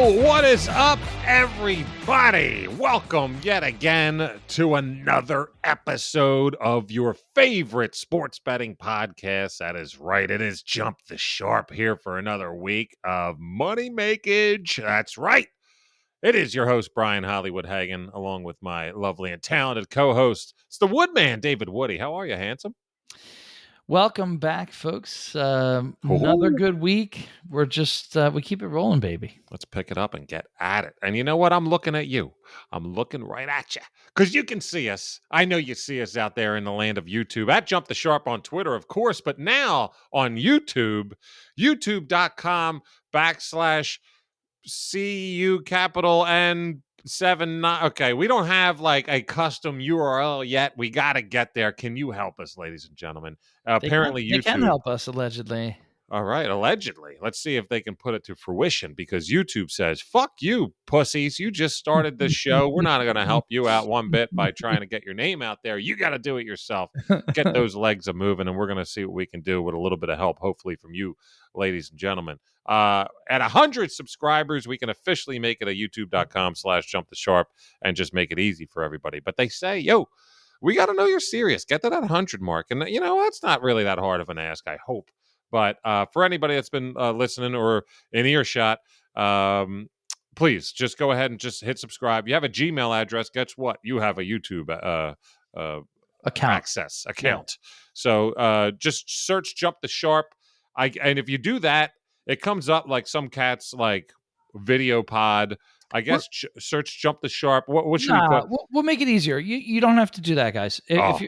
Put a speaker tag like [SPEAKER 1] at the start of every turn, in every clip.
[SPEAKER 1] What is up, everybody? Welcome yet again to another episode of your favorite sports betting podcast. That is right. It is Jump the Sharp here for another week of money makeage. That's right. It is your host, Brian Hollywood Hagen, along with my lovely and talented co-host. It's the Woodman, David Woody. How are you, handsome?
[SPEAKER 2] Welcome back, folks. Another good week. We're just, we keep it rolling, baby.
[SPEAKER 1] Let's pick it up and get at it. And you know what? I'm looking at you. I'm looking right at you because you can see us. I know you see us out there in the land of YouTube at Jump the Sharp on Twitter, of course, but now on YouTube, youtube.com/CU capital N 79. Okay, we don't have like a custom URL yet. We got to get there. Can you help us, ladies and gentlemen? Apparently,
[SPEAKER 2] they
[SPEAKER 1] YouTube
[SPEAKER 2] can help us, allegedly.
[SPEAKER 1] All right, allegedly. Let's see if they can put it to fruition because YouTube says, fuck you, pussies. You just started this show. We're not going to help you out one bit by trying to get your name out there. You got to do it yourself. Get those legs a moving, and we're going to see what we can do with a little bit of help, hopefully, from you, ladies and gentlemen. At 100 subscribers, we can officially make it a youtube.com/jumpthesharp and just make it easy for everybody. But they say, yo, we got to know you're serious. Get to that 100 mark. And, you know, that's not really that hard of an ask, I hope. But for anybody that's been listening or in earshot, please just go ahead and just hit subscribe. You have a Gmail address. Guess what? You have a YouTube account.
[SPEAKER 2] Yeah.
[SPEAKER 1] So just search Jump the Sharp. And if you do that, it comes up like some cats like Video Pod. I guess search Jump the Sharp. What should we put?
[SPEAKER 2] We'll make it easier. You don't have to do that, guys. If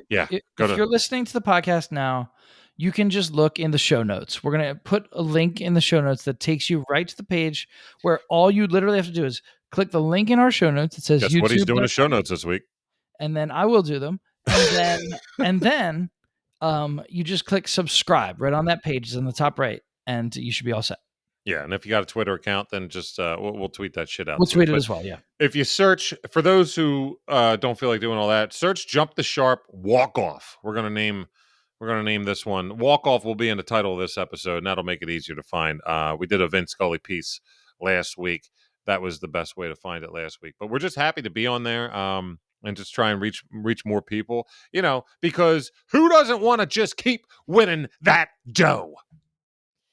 [SPEAKER 2] you're listening to the podcast now, you can just look in the show notes. We're going to put a link in the show notes that takes you right to the page where all you literally have to do is click the link in our show notes. It says
[SPEAKER 1] Guess what he's doing in show notes this week.
[SPEAKER 2] And then I will do them. And then you just click subscribe right on that page. It's in the top right, and you should be all set.
[SPEAKER 1] Yeah, and if you got a Twitter account, then just we'll tweet that shit out.
[SPEAKER 2] We'll tweet it as well, yeah.
[SPEAKER 1] If you search, for those who don't feel like doing all that, search Jump the Sharp Walkoff. We're gonna name this one. Walkoff will be in the title of this episode, and that'll make it easier to find. We did a Vince Scully piece last week. That was the best way to find it last week. But we're just happy to be on there and just try and reach more people, you know, because who doesn't want to just keep winning that dough?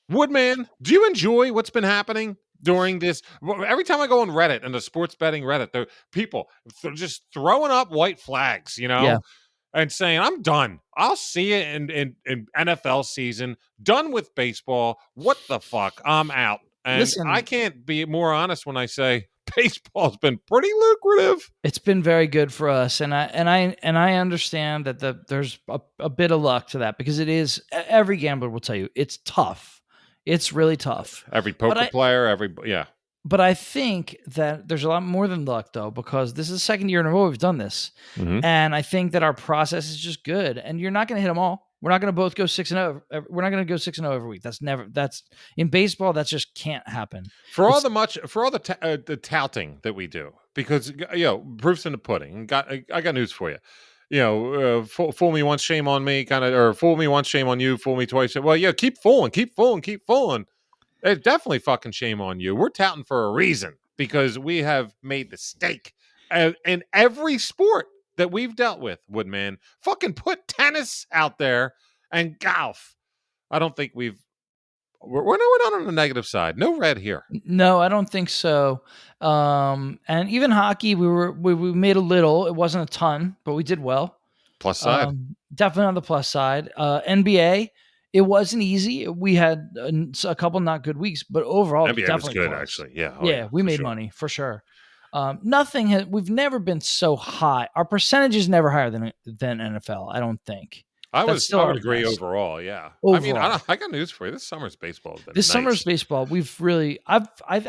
[SPEAKER 1] Woodman, do you enjoy what's been happening during this? Every time I go on Reddit and the sports betting Reddit, the people just throwing up white flags, you know?
[SPEAKER 2] Yeah.
[SPEAKER 1] And saying, I'm done. I'll see you in NFL season. Done with baseball. What the fuck? I'm out. And listen, I can't be more honest when I say baseball's been pretty lucrative.
[SPEAKER 2] It's been very good for us, and I understand that there's a bit of luck to that because it is. Every gambler will tell you it's tough. It's really tough.
[SPEAKER 1] Every poker player, yeah.
[SPEAKER 2] But I think that there's a lot more than luck, though, because this is the second year in a row we've done this. Mm-hmm. And I think that our process is just good. And you're not going to hit them all. We're not going to both go 6-0. We're not going to go 6-0 every week. That's in baseball. That just can't happen.
[SPEAKER 1] For all the touting that we do, because proof's in the pudding. I got news for you. You know, fool me once, shame on me, or fool me once, shame on you. Fool me twice. Well, yeah, keep fooling. It's definitely fucking shame on you. We're touting for a reason because we have made the stake in every sport that we've dealt with, Woodman. Fucking put tennis out there and golf. I don't think we're not on the negative side. No red here.
[SPEAKER 2] No, I don't think so. And even hockey, we made a little. It wasn't a ton, but we did well.
[SPEAKER 1] Plus side.
[SPEAKER 2] Definitely on the plus side. NBA. It wasn't easy. We had a couple not good weeks, but overall,
[SPEAKER 1] NBA
[SPEAKER 2] definitely
[SPEAKER 1] was good,
[SPEAKER 2] close.
[SPEAKER 1] actually. Yeah.
[SPEAKER 2] Yeah, we made money for sure. We've never been so high. Our percentage is never higher than NFL, I don't think.
[SPEAKER 1] I would agree overall, yeah. Overall. I mean, I got news for you. This summer's baseball has been
[SPEAKER 2] summer's baseball, we've really I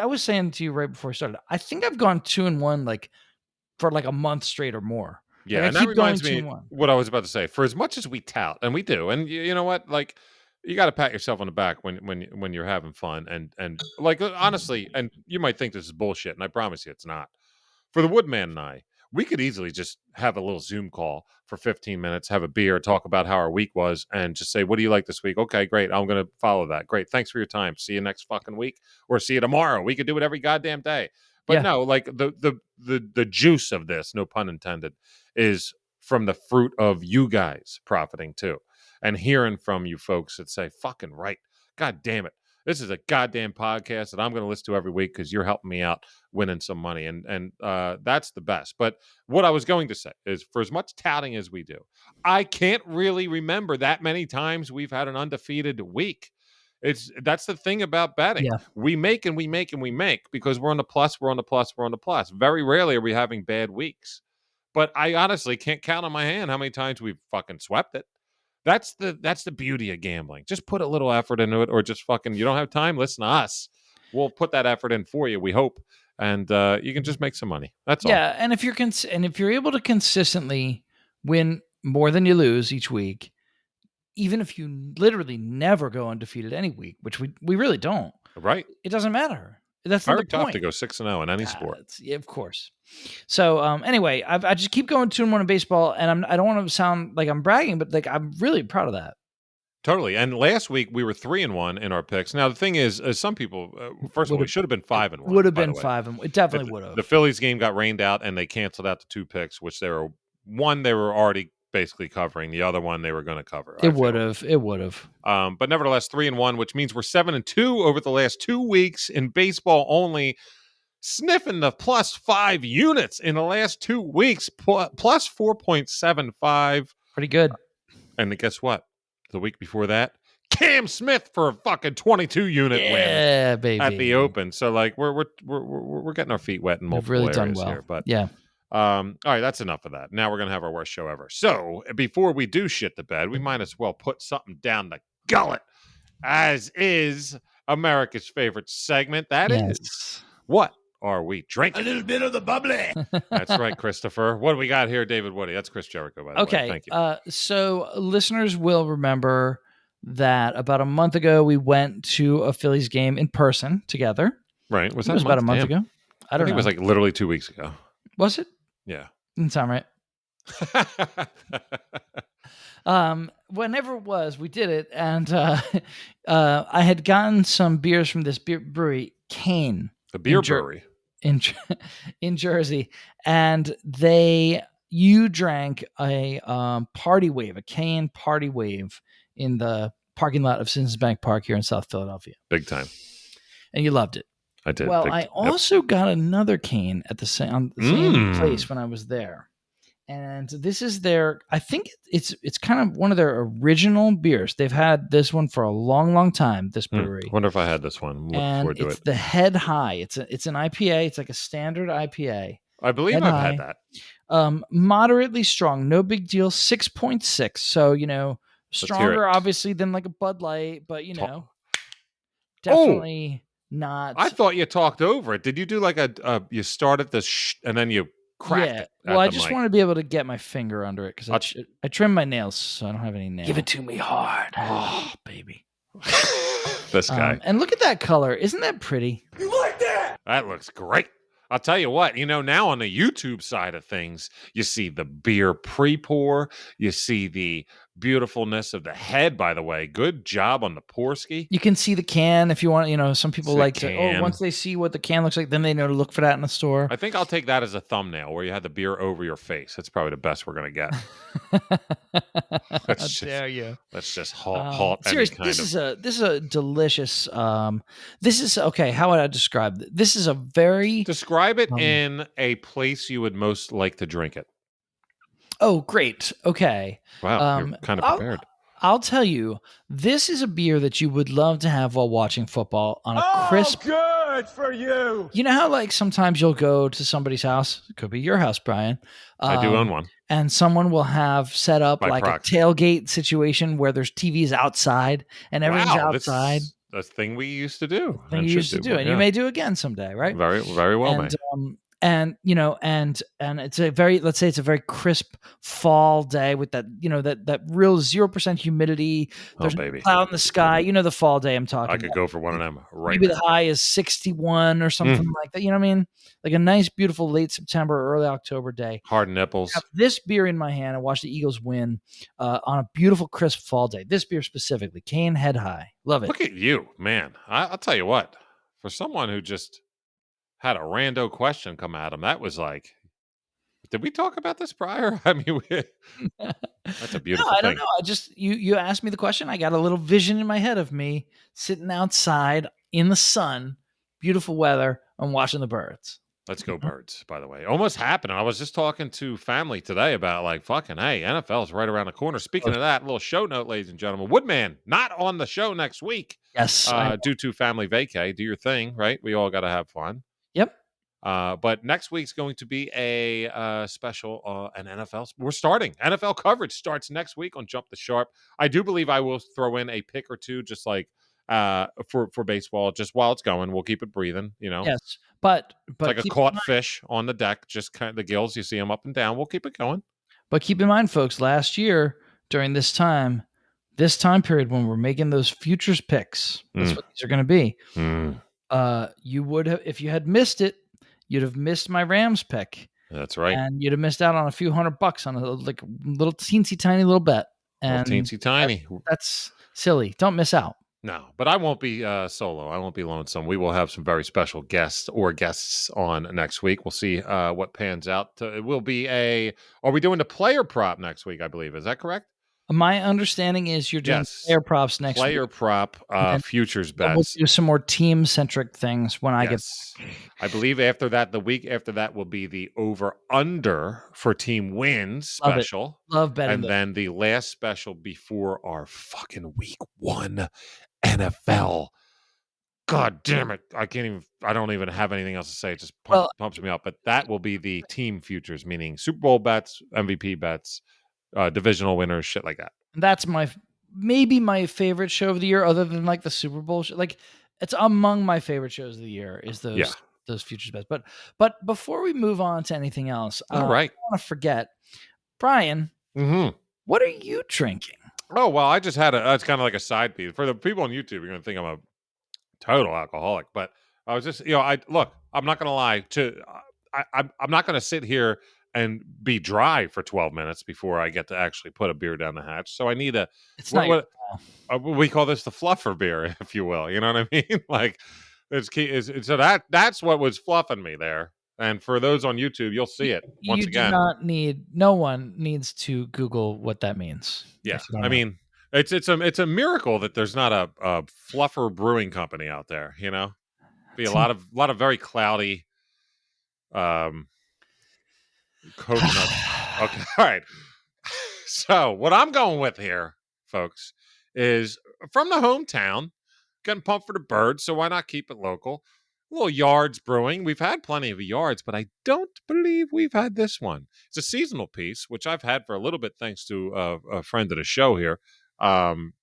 [SPEAKER 2] was saying to you right before we started, I think I've gone 2-1 like for like a month straight or more.
[SPEAKER 1] Yeah, and that reminds me what I was about to say. For as much as we tout, and we do, and you know what, like you got to pat yourself on the back when you're having fun, and like honestly, and you might think this is bullshit, and I promise you it's not. For the Woodman and I, we could easily just have a little Zoom call for 15 minutes, have a beer, talk about how our week was, and just say, what do you like this week? Okay, great. I'm going to follow that. Great. Thanks for your time. See you next fucking week, or see you tomorrow. We could do it every goddamn day. But no, like the juice of this, no pun intended, is from the fruit of you guys profiting too. And hearing from you folks that say, fucking right. God damn it. This is a goddamn podcast that I'm going to listen to every week because you're helping me out winning some money. And that's the best. But what I was going to say is, for as much touting as we do, I can't really remember that many times we've had an undefeated week. That's the thing about betting.
[SPEAKER 2] Yeah.
[SPEAKER 1] We make and we make and we make because we're on the plus, we're on the plus, we're on the plus. Very rarely are we having bad weeks. But I honestly can't count on my hand how many times we've fucking swept it. That's the beauty of gambling. Just put a little effort into it, or just fucking, you don't have time, listen to us. We'll put that effort in for you, we hope. And you can just make some money. That's all.
[SPEAKER 2] Yeah, and if you're able to consistently win more than you lose each week, even if you literally never go undefeated any week, which we really don't.
[SPEAKER 1] Right.
[SPEAKER 2] It doesn't matter. That's not the point.
[SPEAKER 1] Very tough to go 6-0 in any sport.
[SPEAKER 2] Yeah, of course. So anyway, I just keep going 2-1 in baseball, and I don't want to sound like I'm bragging, but like I'm really proud of that.
[SPEAKER 1] Totally. And last week we were 3-1 in our picks. Now the thing is, some people, first of all, we should have been 5-1.
[SPEAKER 2] Would have been 5-1. It definitely would have.
[SPEAKER 1] The Phillies game got rained out, and they canceled out the 2 picks, which they were already basically covering. The other one they were going to cover.
[SPEAKER 2] It would have.
[SPEAKER 1] But nevertheless, 3-1, which means we're 7-2 over the last 2 weeks in baseball only, sniffing the +5 units in the last 2 weeks, plus 4.75.
[SPEAKER 2] Pretty good.
[SPEAKER 1] And guess what? The week before that, Cam Smith for a fucking 22 unit win,
[SPEAKER 2] baby,
[SPEAKER 1] at the Open. So like we're getting our feet wet in multiple
[SPEAKER 2] really
[SPEAKER 1] areas
[SPEAKER 2] done well
[SPEAKER 1] here. But
[SPEAKER 2] yeah.
[SPEAKER 1] All right, that's enough of that. Now we're going to have our worst show ever. So before we do shit the bed, we might as well put something down the gullet, as is America's favorite segment. That is, what are we drinking?
[SPEAKER 3] A little bit of the bubbly.
[SPEAKER 1] That's right, Christopher. What do we got here, David Woody? That's Chris Jericho, by the way. Thank you.
[SPEAKER 2] So listeners will remember that about a month ago, we went to a Phillies game in person together.
[SPEAKER 1] Right.
[SPEAKER 2] It was about a month ago. I don't know.
[SPEAKER 1] It was like literally 2 weeks ago.
[SPEAKER 2] Was it?
[SPEAKER 1] Yeah.
[SPEAKER 2] Didn't sound right. Whenever it was, we did it. And I had gotten some beers from this beer brewery, Kane.
[SPEAKER 1] A beer brewery.
[SPEAKER 2] In Jersey. And you drank a party wave, a Kane party wave in the parking lot of Citizens Bank Park here in South Philadelphia.
[SPEAKER 1] Big time.
[SPEAKER 2] And you loved it.
[SPEAKER 1] I did.
[SPEAKER 2] Well, I also got another Kane at the same place when I was there. And this is I think it's kind of one of their original beers. They've had this one for a long, long time, this brewery.
[SPEAKER 1] I wonder if I had this one.
[SPEAKER 2] And it's the Head High. It's an IPA. It's like a standard IPA.
[SPEAKER 1] I believe I've had
[SPEAKER 2] that. Moderately strong. No big deal. 6.6. So, stronger obviously than like a Bud Light, but definitely not.
[SPEAKER 1] I thought you talked over it. Did you do like you started the and then you cracked it?
[SPEAKER 2] Well, I just want to be able to get my finger under it because I trimmed my nails, so I don't have any nails.
[SPEAKER 3] Give it to me hard.
[SPEAKER 2] Oh, baby.
[SPEAKER 1] This guy.
[SPEAKER 2] And look at that color. Isn't that pretty?
[SPEAKER 3] You like that?
[SPEAKER 1] That looks great. I'll tell you what, now on the YouTube side of things, you see the beer pre-pour. You see the beautifulness of the head, by the way. Good job on the Porski.
[SPEAKER 2] You can see the can if you want. Some people like to, once they see what the can looks like, then they know to look for that in the store.
[SPEAKER 1] I think I'll take that as a thumbnail where you had the beer over your face. That's probably the best we're going to get.
[SPEAKER 2] How dare you?
[SPEAKER 1] Let's just halt
[SPEAKER 2] seriously, this is a delicious, this is, okay, how would I describe it? This is a very...
[SPEAKER 1] Describe it in a place you would most like to drink it.
[SPEAKER 2] Oh, great. Okay.
[SPEAKER 1] Wow, you're kind of prepared.
[SPEAKER 2] I'll tell you, this is a beer that you would love to have while watching football on a crisp...
[SPEAKER 3] good for you.
[SPEAKER 2] You know how like sometimes you'll go to somebody's house? It could be your house, Brian.
[SPEAKER 1] I do own one.
[SPEAKER 2] And someone will have set up like a tailgate situation where there's TVs outside and everything's outside.
[SPEAKER 1] That's a thing we used to do.
[SPEAKER 2] And you may do again someday, right?
[SPEAKER 1] Very, very well, mate.
[SPEAKER 2] and it's a very, let's say it's a very crisp fall day with that, that real 0% humidity. There's no
[SPEAKER 1] baby.
[SPEAKER 2] cloud in the sky. The fall day I'm talking
[SPEAKER 1] I could
[SPEAKER 2] about.
[SPEAKER 1] go for one of them right
[SPEAKER 2] Maybe
[SPEAKER 1] now.
[SPEAKER 2] the high is 61 or something like that. You know what I mean? Like a nice, beautiful late September, early October day.
[SPEAKER 1] Hard nipples.
[SPEAKER 2] Have this beer in my hand and watch the Eagles win on a beautiful, crisp fall day. This beer specifically, Cane Head High. Love it.
[SPEAKER 1] Look at you, man. I'll tell you what. For someone who just had a rando question come at him, that was like, did we talk about this prior? I mean, that's a beautiful
[SPEAKER 2] I
[SPEAKER 1] thing.
[SPEAKER 2] don't know. I just you asked me the question. I got a little vision in my head of me sitting outside in the sun, beautiful weather, and watching the birds.
[SPEAKER 1] Let's go birds, by the way. Almost happened. I was just talking to family today about like, fucking, hey, NFL's right around the corner. Speaking of that, little show note, ladies and gentlemen. Woodman, not on the show next week.
[SPEAKER 2] Yes.
[SPEAKER 1] Due to family vacay. Do your thing, right? We all got to have fun.
[SPEAKER 2] Yep.
[SPEAKER 1] But next week's going to be a special, an NFL. We're starting. NFL coverage starts next week on Jump the Sharp. I do believe I will throw in a pick or two, just like for baseball, just while it's going. We'll keep it breathing,
[SPEAKER 2] Yes, but
[SPEAKER 1] it's like a caught fish on the deck, just kind of the gills. You see them up and down. We'll keep it going.
[SPEAKER 2] But keep in mind, folks, last year during this time period when we're making those futures picks, that's what these are going to be. You would have, if you had missed it, you'd have missed my Rams pick.
[SPEAKER 1] That's right.
[SPEAKER 2] And you'd have missed out on a few $100 on a like little teensy tiny little bet. And
[SPEAKER 1] teensy tiny.
[SPEAKER 2] That's silly. Don't miss out.
[SPEAKER 1] No, but I won't be solo. I won't be lonesome. We will have some very special guests on next week. We'll see what pans out. It will be are we doing the player prop next week, I believe. Is that correct?
[SPEAKER 2] My understanding is you're doing player props next week.
[SPEAKER 1] Player prop futures bets.
[SPEAKER 2] We'll do some more team-centric things when I get back.
[SPEAKER 1] I believe after that, the week after that will be the over-under for team wins special.
[SPEAKER 2] Love betting.
[SPEAKER 1] And then the last special before our fucking week 1 NFL. God damn it. I don't even have anything else to say. It just pumps me up. But that will be the team futures, meaning Super Bowl bets, MVP bets, divisional winners, shit like that.
[SPEAKER 2] That's maybe my favorite show of the year, other than like the Super Bowl. Like it's among my favorite shows of the year is those futures bets. But before we move on to anything else,
[SPEAKER 1] all right,
[SPEAKER 2] I don't want to forget, Brian. What are you drinking?
[SPEAKER 1] Oh well, I just had it's kind of like a side piece for the people on YouTube. You're gonna think I'm a total alcoholic, but I was just I'm not gonna lie I'm not gonna sit here and be dry for 12 minutes before I get to actually put a beer down the hatch. So I need we call this the fluffer beer, if you will. You know what I mean? Like it's key. So that's what was fluffing me there. And for those on YouTube, you'll see it once again.
[SPEAKER 2] No one needs to Google what that means.
[SPEAKER 1] Yeah, I mean, it's a miracle that there's not a fluffer brewing company out there. Be a lot of very cloudy coconut. Okay, all right. So what I'm going with here, folks, is from the hometown. Getting pumped for the birds, so why not keep it local? A little Yards Brewing. We've had plenty of Yards, but I don't believe we've had this one. It's a seasonal piece, which I've had for a little bit thanks to a friend of the show here. And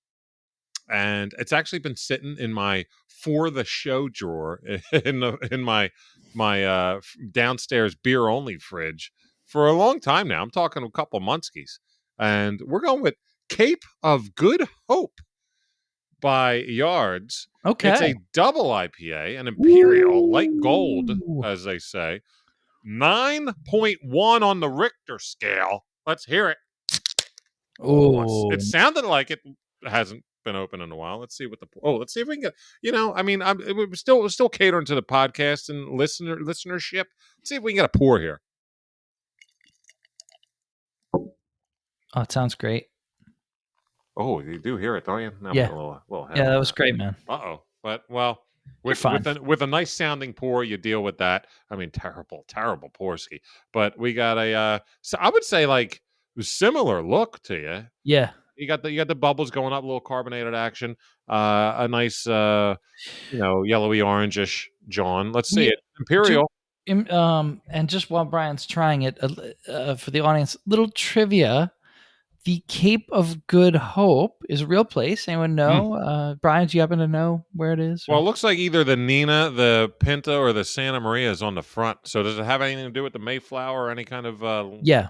[SPEAKER 1] it's actually been sitting in my for the show drawer in my downstairs beer only fridge for a long time now. I'm talking a couple monthskies. And we're going with Cape of Good Hope by Yards.
[SPEAKER 2] Okay.
[SPEAKER 1] It's a double IPA, an Imperial, light gold, as they say. 9.1 on the Richter scale. Let's hear it.
[SPEAKER 2] Oh,
[SPEAKER 1] it sounded like it hasn't been open in a while. Let's see let's see if we can get, we're still catering to the podcast and listenership. Let's see if we can get a pour here.
[SPEAKER 2] Oh, it sounds great.
[SPEAKER 1] Oh, you do hear it, don't you?
[SPEAKER 2] Yeah.
[SPEAKER 1] Yeah,
[SPEAKER 2] that was great, man.
[SPEAKER 1] Uh-oh. But, with a nice sounding pour, you deal with that. I mean, terrible Porski. But we got so I would say like similar look to you.
[SPEAKER 2] Yeah.
[SPEAKER 1] You got the bubbles going up, a little carbonated action, a nice yellowy orangish John. Let's see it. Imperial.
[SPEAKER 2] And just while Brian's trying it, for the audience, little trivia The Cape of Good Hope is a real place. Anyone know? Brian, do you happen to know where it is?
[SPEAKER 1] Well, it looks like either the Nina, the Pinta, or the Santa Maria is on the front. So does it have anything to do with the Mayflower or any kind of...
[SPEAKER 2] Yeah.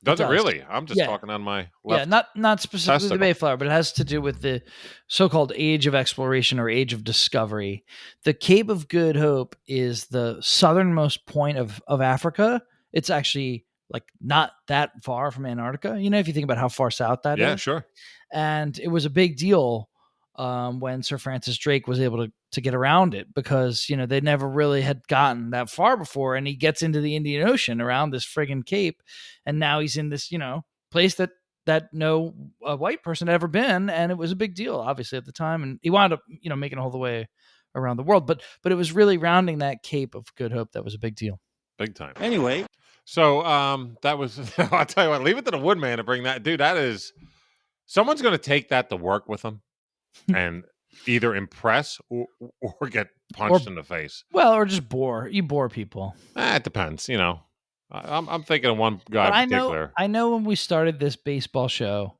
[SPEAKER 1] Does it really? I'm just
[SPEAKER 2] Yeah.
[SPEAKER 1] talking on my left.
[SPEAKER 2] Yeah, not specifically
[SPEAKER 1] testicle.
[SPEAKER 2] the Mayflower, but it has to do with the so-called age of exploration or age of discovery. The Cape of Good Hope is the southernmost point of Africa. It's actually like not that far from Antarctica. You know, if you think about how far south that is.
[SPEAKER 1] Yeah, sure.
[SPEAKER 2] And it was a big deal when Sir Francis Drake was able to get around it, because, you know, they never really had gotten that far before. And he gets into the Indian Ocean around this friggin' cape. And now he's in this, you know, place that no white person had ever been. And it was a big deal, obviously, at the time. And he wound up, you know, making it all the way around the world. But it was really rounding that Cape of Good Hope that was a big deal.
[SPEAKER 1] Big time.
[SPEAKER 3] Anyway.
[SPEAKER 1] So that was, I'll tell you what, leave it to the woodman to bring that. Dude, that is, someone's going to take that to work with them and either impress or get punched in the face.
[SPEAKER 2] Well, or just bore. You bore people.
[SPEAKER 1] It depends, you know. I'm thinking of one guy
[SPEAKER 2] But
[SPEAKER 1] in particular.
[SPEAKER 2] I know when we started this baseball show,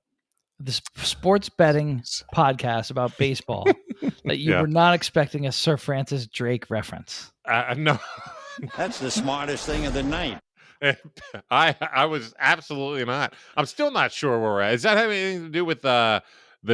[SPEAKER 2] this sports betting podcast about baseball, that you were not expecting a Sir Francis Drake reference.
[SPEAKER 1] No.
[SPEAKER 3] That's the smartest thing of the night.
[SPEAKER 1] I was absolutely not. I'm still not sure where we're at. Does that have anything to do with the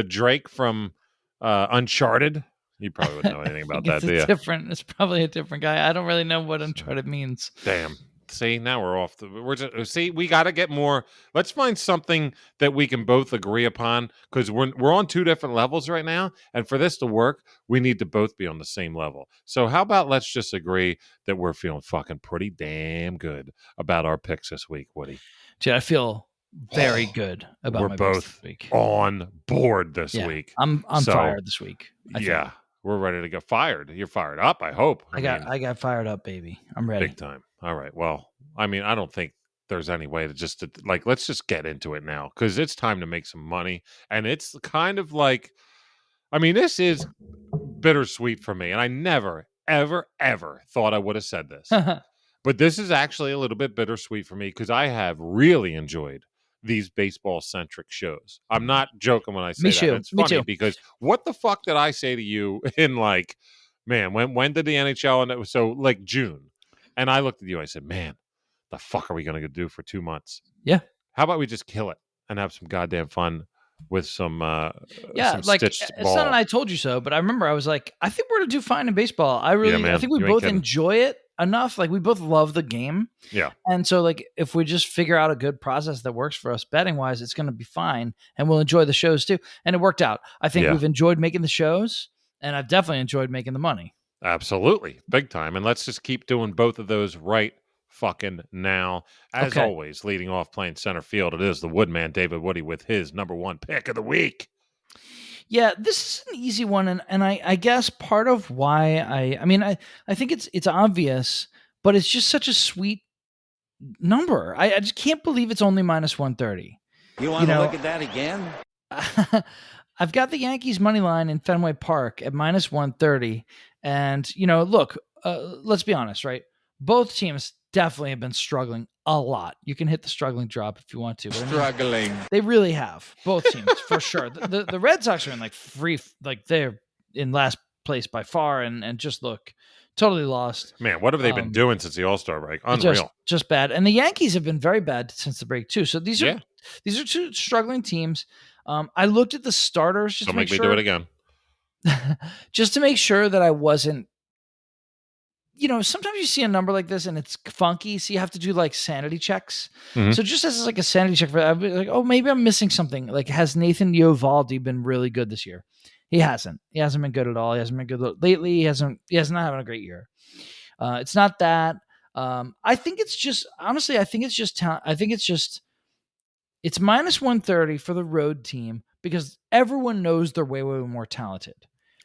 [SPEAKER 1] Drake from Uncharted? You probably wouldn't know anything about that, do you?
[SPEAKER 2] It's probably a different guy. I don't really know what Uncharted means.
[SPEAKER 1] Damn. See, now we're off. We got to get more. Let's find something that we can both agree upon, because we're on two different levels right now. And for this to work, we need to both be on the same level. So how about let's just agree that we're feeling fucking pretty damn good about our picks this week, Woody.
[SPEAKER 2] Dude, I feel very good about
[SPEAKER 1] we're
[SPEAKER 2] my
[SPEAKER 1] both
[SPEAKER 2] picks this week.
[SPEAKER 1] On board this week.
[SPEAKER 2] I'm fired this week.
[SPEAKER 1] Yeah. We're ready to get fired. You're fired up, I hope.
[SPEAKER 2] I got fired up, baby. I'm ready.
[SPEAKER 1] Big time. All right. Well, I mean, I don't think there's any way to let's just get into it now, because it's time to make some money. And it's kind of like, I mean, this is bittersweet for me. And I never, ever, ever thought I would have said this. But this is actually a little bit bittersweet for me, because I have really enjoyed these baseball-centric shows. I'm not joking when I say that. It's funny because what the fuck did I say to you in when did the NHL end? It was so like June. And I looked at you, I said, man, the fuck are we going to do for 2 months?
[SPEAKER 2] Yeah.
[SPEAKER 1] How about we just kill it and have some goddamn fun with some
[SPEAKER 2] stitched ball. Son and I told you so, but I remember I was like, I think we're going to do fine in baseball. I think we both enjoy it enough. Like, we both love the game.
[SPEAKER 1] Yeah.
[SPEAKER 2] And so, like, if we just figure out a good process that works for us betting wise, it's going to be fine. And we'll enjoy the shows too. And it worked out. I think we've enjoyed making the shows, and I've definitely enjoyed making the money.
[SPEAKER 1] Absolutely. Big time. And let's just keep doing both of those right fucking now. As always, leading off playing center field, it is the Woodman, David Woody, with his number one pick of the week.
[SPEAKER 2] Yeah, this is an easy one, and I guess part of why I think it's obvious, but it's just such a sweet number. I just can't believe it's only minus 130.
[SPEAKER 3] You want to look at that again?
[SPEAKER 2] I've got the Yankees money line in Fenway Park at minus 130, and look, let's be honest, right? Both teams definitely have been struggling a lot. You can hit the struggling drop if you want to. But they really have. Both teams, for sure. The Red Sox are in they're in last place by far, and just look totally lost.
[SPEAKER 1] Man, what have they been doing since the All-Star break? Unreal.
[SPEAKER 2] Just bad. And the Yankees have been very bad since the break too. So these are two struggling teams. I looked at the starters just to make sure.
[SPEAKER 1] Don't make me do it again.
[SPEAKER 2] Just to make sure that I wasn't. Sometimes you see a number like this and it's funky, so you have to do like sanity checks. Mm-hmm. So just as like a sanity check, I'd be like, oh, maybe I'm missing something. Like, has Nathan Eovaldi been really good this year? He hasn't. He hasn't been good at all. He hasn't been good lately. He has not having a great year. It's not that. I think it's just honestly. I think it's just talent. I think it's minus 130 for the road team because everyone knows they're way more talented.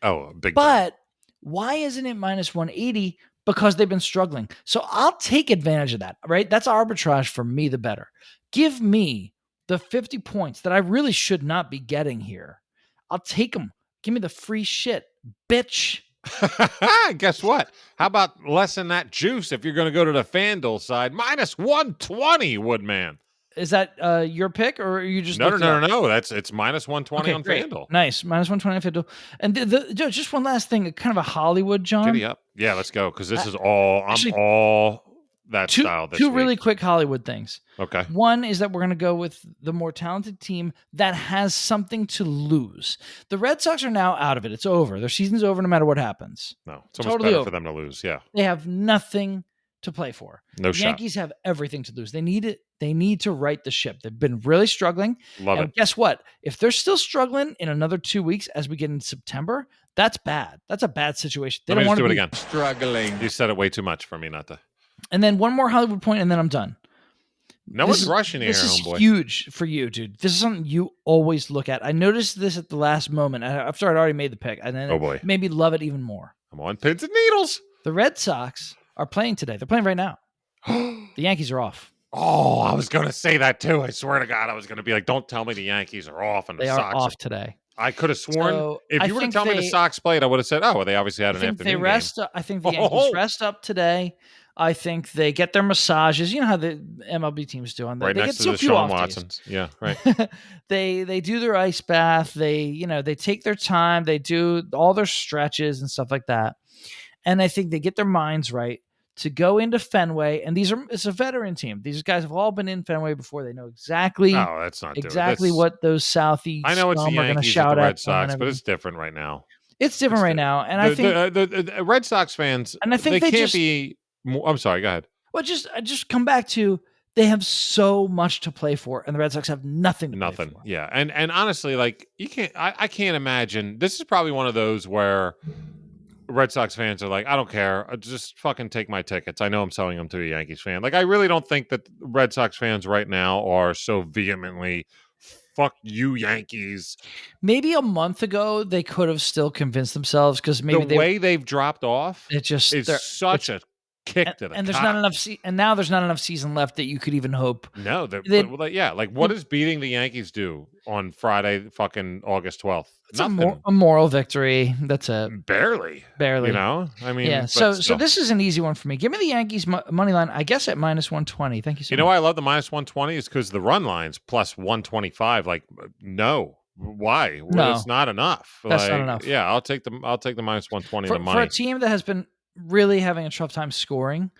[SPEAKER 1] Oh, big.
[SPEAKER 2] But why isn't it minus 180? Because they've been struggling. So I'll take advantage of that, right? That's arbitrage for me, the better. Give me the 50 points that I really should not be getting here. I'll take them. Give me the free shit, bitch.
[SPEAKER 1] Guess what? How about less than that juice if you're going to go to the FanDuel side? Minus 120, Woodman.
[SPEAKER 2] Is that your pick, or are you just
[SPEAKER 1] no? It's -120 on
[SPEAKER 2] great.
[SPEAKER 1] FanDuel.
[SPEAKER 2] Nice, -120 on FanDuel. And just one last thing, kind of a Hollywood, John.
[SPEAKER 1] Giddy up. Yeah, let's go because this is all.
[SPEAKER 2] Actually,
[SPEAKER 1] I'm all that style this
[SPEAKER 2] two
[SPEAKER 1] week.
[SPEAKER 2] really quick Hollywood things.
[SPEAKER 1] Okay.
[SPEAKER 2] One is that we're going to go with the more talented team that has something to lose. The Red Sox are now out of it. It's over. Their season's over no matter what happens.
[SPEAKER 1] No, it's almost
[SPEAKER 2] Totally
[SPEAKER 1] better
[SPEAKER 2] over.
[SPEAKER 1] for them to lose. Yeah.
[SPEAKER 2] They have nothing to play for.
[SPEAKER 1] No
[SPEAKER 2] the
[SPEAKER 1] shot.
[SPEAKER 2] Yankees have everything to lose. They need it. They need to right the ship. They've been really struggling.
[SPEAKER 1] Love it.
[SPEAKER 2] Guess what? If they're still struggling in another 2 weeks as we get into September, that's bad. That's a bad situation. They
[SPEAKER 1] Let me
[SPEAKER 2] don't want
[SPEAKER 1] just
[SPEAKER 2] to
[SPEAKER 1] do
[SPEAKER 2] be
[SPEAKER 1] it again.
[SPEAKER 3] Struggling.
[SPEAKER 1] You said it way too much for me not to.
[SPEAKER 2] And then one more Hollywood point, and then I'm done.
[SPEAKER 1] No one's rushing here, homeboy.
[SPEAKER 2] This is huge for you, dude. This is something you always look at. I noticed this at the last moment after I'd already made the pick, and then it made me love it even more.
[SPEAKER 1] I'm on pins and needles.
[SPEAKER 2] The Red Sox are playing today. They're playing right now. The Yankees are off.
[SPEAKER 1] Oh, I was going to say that too. I swear to God, I was going to be like, don't tell me the Yankees are off and the Sox
[SPEAKER 2] are off today.
[SPEAKER 1] I could have sworn if you were to tell me the Sox played, I would have said, oh, well, they obviously had an afternoon game.
[SPEAKER 2] I think the Yankees rest up today. I think they get their massages. You know how the MLB teams do on that.
[SPEAKER 1] Right
[SPEAKER 2] they
[SPEAKER 1] next
[SPEAKER 2] get
[SPEAKER 1] to the Sean Watsons. Yeah, right.
[SPEAKER 2] They do their ice bath. They take their time. They do all their stretches and stuff like that. And I think they get their minds right to go into Fenway. And it's a veteran team. These guys have all been in Fenway before. They know exactly.
[SPEAKER 1] No, that's not
[SPEAKER 2] exactly what those Southeast.
[SPEAKER 1] I know it's the Yankees
[SPEAKER 2] shout
[SPEAKER 1] at the Red Sox, but it's different right now.
[SPEAKER 2] It's different right now, and I think
[SPEAKER 1] the Red Sox fans.
[SPEAKER 2] And I think
[SPEAKER 1] they can't be. I'm sorry. Go ahead.
[SPEAKER 2] Well, just come back to they have so much to play for, and the Red Sox have nothing. Play for.
[SPEAKER 1] Yeah, and honestly, like you can't. I can't imagine. This is probably one of those where Red Sox fans are like, I don't care. Just fucking take my tickets. I know I'm selling them to a Yankees fan. Like, I really don't think that Red Sox fans right now are so vehemently, fuck you, Yankees.
[SPEAKER 2] Maybe a month ago, they could have still convinced themselves because maybe
[SPEAKER 1] the way they've dropped off
[SPEAKER 2] is
[SPEAKER 1] such a kick to the
[SPEAKER 2] and there's
[SPEAKER 1] top.
[SPEAKER 2] not enough and now there's not enough season left that you could even hope.
[SPEAKER 1] No, what does beating the Yankees do on Friday, fucking August 12th?
[SPEAKER 2] It's a moral victory. That's
[SPEAKER 1] barely.
[SPEAKER 2] You
[SPEAKER 1] know, I mean,
[SPEAKER 2] yeah. So this is an easy one for me. Give me the Yankees money line. I guess at -120. Thank you so much.
[SPEAKER 1] You know why I love the -120 is because the run line's +125. Like, no. Why?
[SPEAKER 2] No,
[SPEAKER 1] it's not enough.
[SPEAKER 2] That's not enough.
[SPEAKER 1] Yeah, I'll take the -120 the money.
[SPEAKER 2] For a team that has been really having a tough time scoring.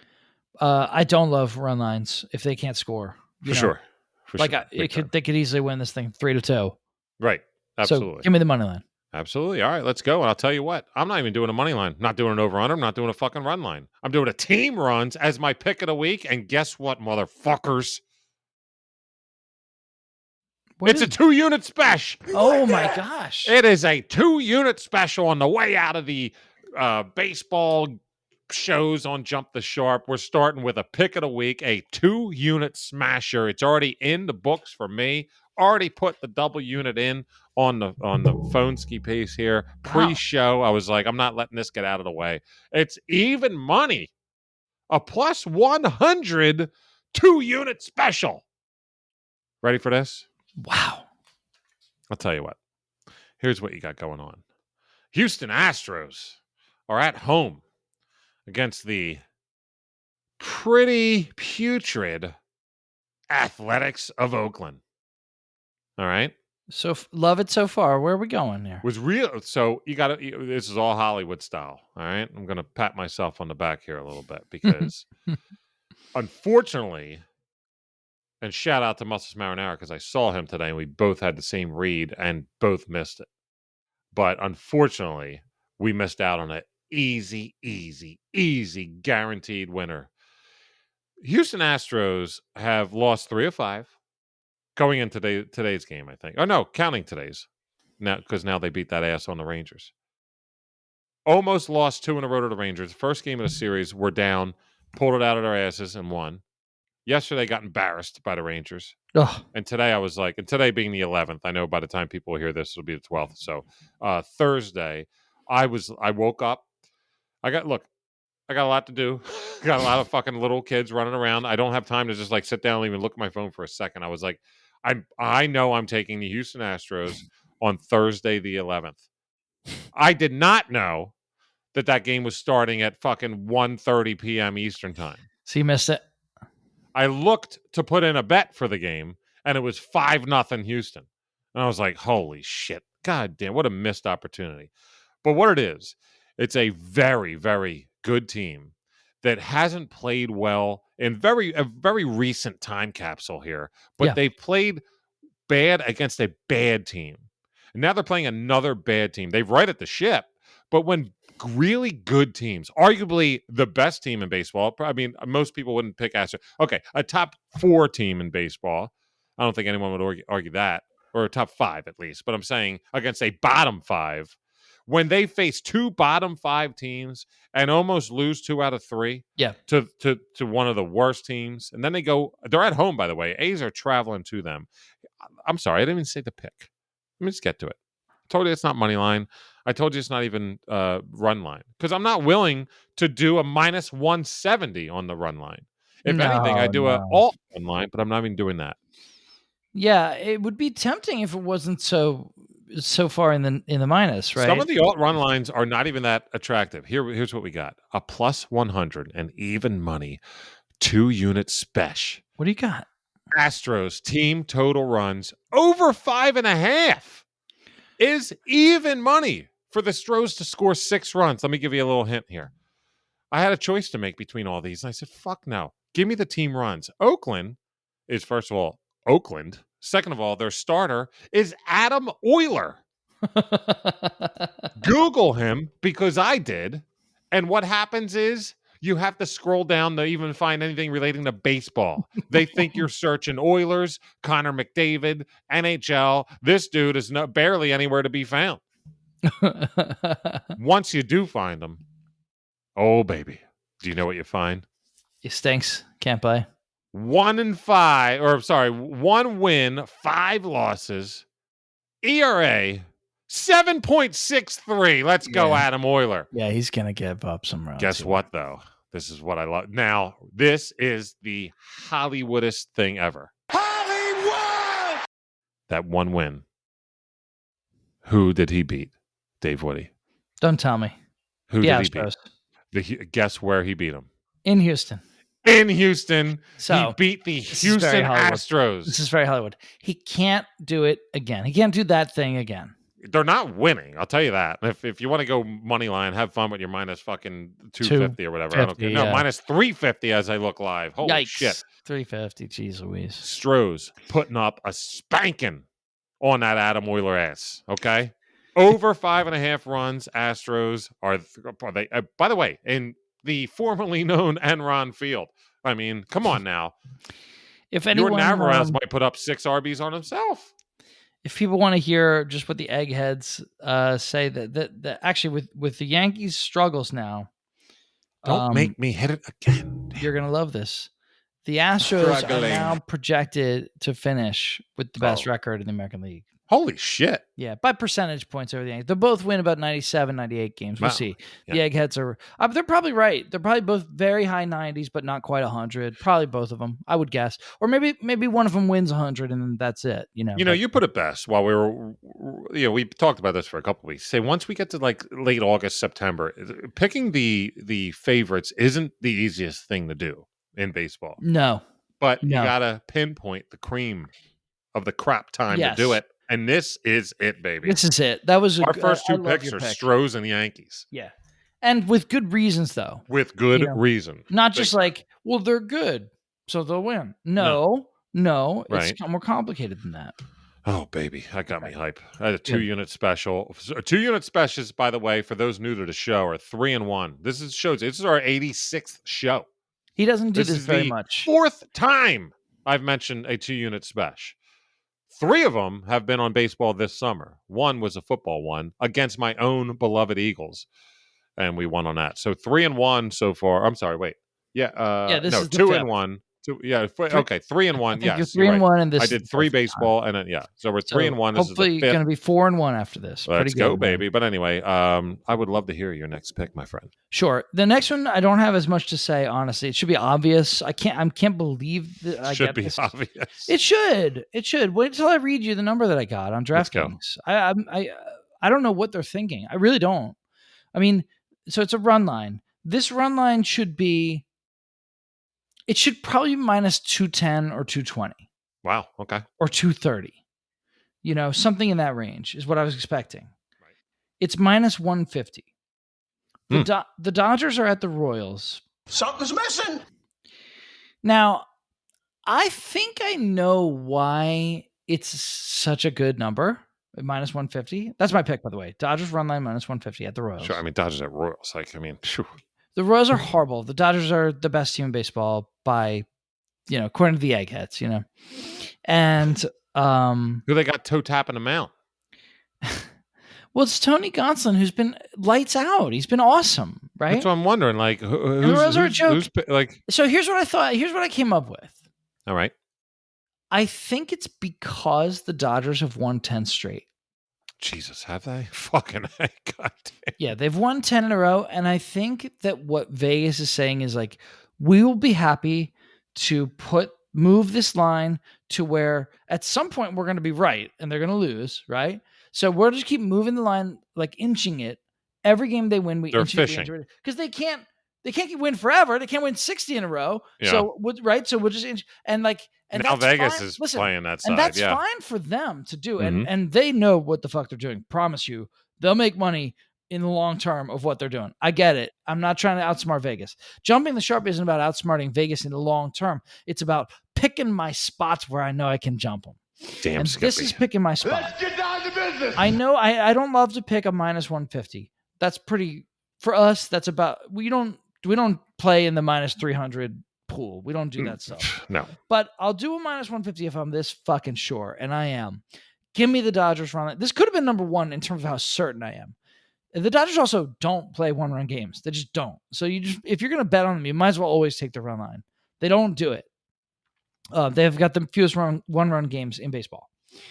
[SPEAKER 2] I don't love run lines if they can't score.
[SPEAKER 1] For sure.
[SPEAKER 2] They could easily win this thing 3-2.
[SPEAKER 1] Right. Absolutely.
[SPEAKER 2] So give me the money line.
[SPEAKER 1] Absolutely. All right, let's go. And I'll tell you what, I'm not even doing a money line. Not doing an over-under. I'm not doing a fucking run line. I'm doing a team runs as my pick of the week. And guess what, motherfuckers? It's a 2-unit special.
[SPEAKER 2] Oh, my gosh.
[SPEAKER 1] It is a 2-unit special on the way out of the baseball shows on Jump the Sharp. We're starting with a pick of the week, a 2-unit smasher. It's already in the books for me. Already put the double unit in on the phone ski piece here. Pre-show, I was like, I'm not letting this get out of the way. It's even money. A +100 2-unit special. Ready for this?
[SPEAKER 2] Wow.
[SPEAKER 1] I'll tell you what. Here's what you got going on. Houston Astros are at home against the pretty putrid Athletics of Oakland. All right.
[SPEAKER 2] So love it so far. Where are we going here?
[SPEAKER 1] Was real. So you got to. This is all Hollywood style. All right. I'm going to pat myself on the back here a little bit because, unfortunately, and shout out to Muscles Marinara because I saw him today and we both had the same read and both missed it. But unfortunately, we missed out on an easy guaranteed winner. Houston Astros have lost 3 of 5 going into today's game, I think. Oh, no, counting today's. Now, because now they beat that ass on the Rangers. Almost lost 2 in a row to the Rangers. First game of the series, we're down, pulled it out of their asses and won. Yesterday got embarrassed by the Rangers.
[SPEAKER 2] Ugh.
[SPEAKER 1] And today I was like, and today being the 11th, I know by the time people hear this, it'll be the 12th. So Thursday, I woke up. I got a lot to do. Got a lot of fucking little kids running around. I don't have time to just like sit down and even look at my phone for a second. I was like, I know I'm taking the Houston Astros on Thursday the 11th. I did not know that game was starting at fucking 1:30 p.m. Eastern time.
[SPEAKER 2] So you missed it.
[SPEAKER 1] I looked to put in a bet for the game, and it was 5-0 Houston. And I was like, holy shit. God damn, what a missed opportunity. But what it is, it's a very, very good team that hasn't played well in a very recent time capsule here. But they've played bad against a bad team. And now they're playing another bad team. They've righted the ship. But when really good teams, arguably the best team in baseball, I mean, most people wouldn't pick Astros. Okay, a top 4 team in baseball. I don't think anyone would argue that. Or a top 5 at least. But I'm saying against a bottom 5. When they face 2 bottom 5 teams and almost lose 2 out of 3 to one of the worst teams, and then they're at home, by the way. A's are traveling to them. I'm sorry, I didn't even say the pick. Let me just get to it. I told you it's not money line. I told you it's not even run line because I'm not willing to do a minus 170 on the run line. If anything, I do a alt run line, but I'm not even doing that.
[SPEAKER 2] Yeah, it would be tempting if it wasn't so far in the minus, right?
[SPEAKER 1] Some of the alt run lines are not even that attractive. Here's what we got: a plus 100 and even money, 2-unit special.
[SPEAKER 2] What do you got?
[SPEAKER 1] Astros team total runs over 5.5 is even money for the Stros to score 6 runs. Let me give you a little hint here. I had a choice to make between all these, and I said, fuck no. Give me the team runs. Oakland is, first of all, Oakland. Second of all, their starter is Adam Euler. Google him because I did. And what happens is you have to scroll down to even find anything relating to baseball. They think you're searching Oilers, Connor McDavid, NHL. This dude is barely anywhere to be found. Once you do find him, oh, baby, do you know what you find?
[SPEAKER 2] He stinks. Can't play.
[SPEAKER 1] 1 win, 5 losses. ERA 7.63. Let's go, Adam Euler.
[SPEAKER 2] Yeah, he's gonna give up some runs.
[SPEAKER 1] Guess what, though? This is what I love. Now, this is the Hollywoodest thing ever. Hollywood! That 1 win. Who did he beat? Dave Woody.
[SPEAKER 2] Don't tell me.
[SPEAKER 1] Who did he beat? Guess where he beat him?
[SPEAKER 2] In Houston.
[SPEAKER 1] In Houston.
[SPEAKER 2] So,
[SPEAKER 1] he beat the Houston Astros.
[SPEAKER 2] This is very Hollywood. He can't do it again. He can't do that thing again.
[SPEAKER 1] They're not winning. I'll tell you that. If you want to go money line, have fun with your minus fucking 250 or whatever. I don't care. No, minus 350 as I look live. Holy shit.
[SPEAKER 2] 350. Jeez Louise.
[SPEAKER 1] Stros putting up a spanking on that Adam Euler ass. Okay. Over 5.5 runs. Astros are they? By the way, in the formerly known Enron Field. I mean, come on now.
[SPEAKER 2] If anyone,
[SPEAKER 1] Jordan Alvarez might put up 6 RBs on himself.
[SPEAKER 2] If people want to hear just what the eggheads say, that actually with the Yankees' struggles now,
[SPEAKER 1] don't make me hit it again. Damn.
[SPEAKER 2] You're gonna love this. The Astros are now projected to finish with the best record in the American League.
[SPEAKER 1] Holy shit.
[SPEAKER 2] Yeah, by percentage points over the Yankees. They'll both win about 97, 98 games. We'll see. Yeah. The eggheads are... they're probably right. They're probably both very high 90s, but not quite 100. Probably both of them, I would guess. Or maybe one of them wins 100, and then that's it.
[SPEAKER 1] You put it best while we were... we talked about this for a couple of weeks. Say, once we get to like late August, September, picking the favorites isn't the easiest thing to do in baseball.
[SPEAKER 2] No.
[SPEAKER 1] But you got to pinpoint the cream of the crap time to do it. And this is it, baby.
[SPEAKER 2] This is it. That was
[SPEAKER 1] our first 2 picks are Stros and the Yankees.
[SPEAKER 2] Yeah, and with good reasons, though.
[SPEAKER 1] With good reason,
[SPEAKER 2] not just like, well, they're good, so they'll win. No, it's more complicated than that.
[SPEAKER 1] Oh, baby, that got me hype. I had a 2-unit special. 2-unit specials, by the way, for those new to the show, are 3-1. This is our 86th show.
[SPEAKER 2] He doesn't do this very much.
[SPEAKER 1] 4th time I've mentioned a 2-unit special. 3 of them have been on baseball this summer. 1 was a football one against my own beloved Eagles, and we won on that. So 3-1 so far. I'm sorry, wait. This is 2-1. 3-1. Yes,
[SPEAKER 2] you're 3-1, and this
[SPEAKER 1] I did 3 baseball, and then so we're 3-1. This
[SPEAKER 2] hopefully, you're going to be 4-1 after this.
[SPEAKER 1] Let's go, baby. But anyway, I would love to hear your next pick, my friend.
[SPEAKER 2] Sure. The next one, I don't have as much to say. Honestly, it should be obvious. I can't believe that I
[SPEAKER 1] should be obvious.
[SPEAKER 2] It should. Wait until I read you the number that I got on DraftKings. I don't know what they're thinking. I really don't. I mean, so it's a run line. This run line should be It should probably be minus 210 or 220.
[SPEAKER 1] Wow. Okay.
[SPEAKER 2] Or 230. Something in that range is what I was expecting. Right. It's minus 150. The Dodgers are at the Royals.
[SPEAKER 4] Something's missing.
[SPEAKER 2] Now, I think I know why it's such a good number. Minus 150. That's my pick, by the way. Dodgers run line minus 150 at the Royals.
[SPEAKER 1] Sure. I mean, Dodgers at Royals. Phew.
[SPEAKER 2] The Royals are horrible. The Dodgers are the best team in baseball by, according to the Eggheads, And
[SPEAKER 1] who they got toe tapping the mound?
[SPEAKER 2] Well, it's Tony Gonsolin, who's been lights out. He's been awesome, right?
[SPEAKER 1] That's what I'm wondering. Like,
[SPEAKER 2] who's a joke. So here's what I thought. Here's what I came up with.
[SPEAKER 1] All right.
[SPEAKER 2] I think it's because the Dodgers have won 10 straight.
[SPEAKER 1] Jesus, have they? Fucking heck, goddamn.
[SPEAKER 2] Yeah, they've won 10 in a row. And I think that what Vegas is saying is like, we will be happy to move this line to where at some point we're going to be right and they're going to lose, right? So we'll just keep moving the line, like inching it. Every game they win,
[SPEAKER 1] they're fishing
[SPEAKER 2] because they can't win forever. They can't win 60 in a row. Yeah. So right, so we'll just inch and now
[SPEAKER 1] that's Vegas fine. Is playing that side,
[SPEAKER 2] and that's fine for them to do, and they know what the fuck they're doing. Promise you, they'll make money in the long term of what they're doing. I get it. I'm not trying to outsmart Vegas. Jumping the sharp isn't about outsmarting Vegas in the long term. It's about picking my spots where I know I can jump them.
[SPEAKER 1] Damn,
[SPEAKER 2] and
[SPEAKER 1] Skippy.
[SPEAKER 2] This is picking my spot.
[SPEAKER 4] Let's get down to business.
[SPEAKER 2] I know I don't love to pick a minus 150. That's pretty for us. That's about we don't play in the minus 300 pool. We don't do that stuff.
[SPEAKER 1] No.
[SPEAKER 2] But I'll do a minus 150 if I'm this fucking sure, and I am. Give me the Dodgers run line. This could have been number one in terms of how certain I am. The Dodgers also don't play one-run games. They just don't. So if you're going to bet on them, you might as well always take the run line. They don't do it. They've got the fewest one-run games in baseball.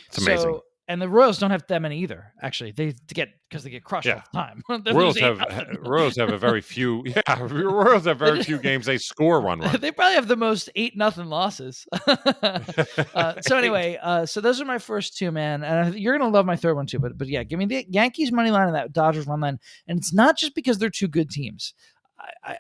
[SPEAKER 1] It's amazing.
[SPEAKER 2] And the Royals don't have that many either. Actually, they get crushed all the time.
[SPEAKER 1] Royals have a very few. Yeah, Royals have very few games they score one run.
[SPEAKER 2] They probably have the most 8-0 losses. So anyway, so those are my first two, man. And you're gonna love my third one too. But yeah, give me the Yankees money line and that Dodgers run line. And it's not just because they're two good teams.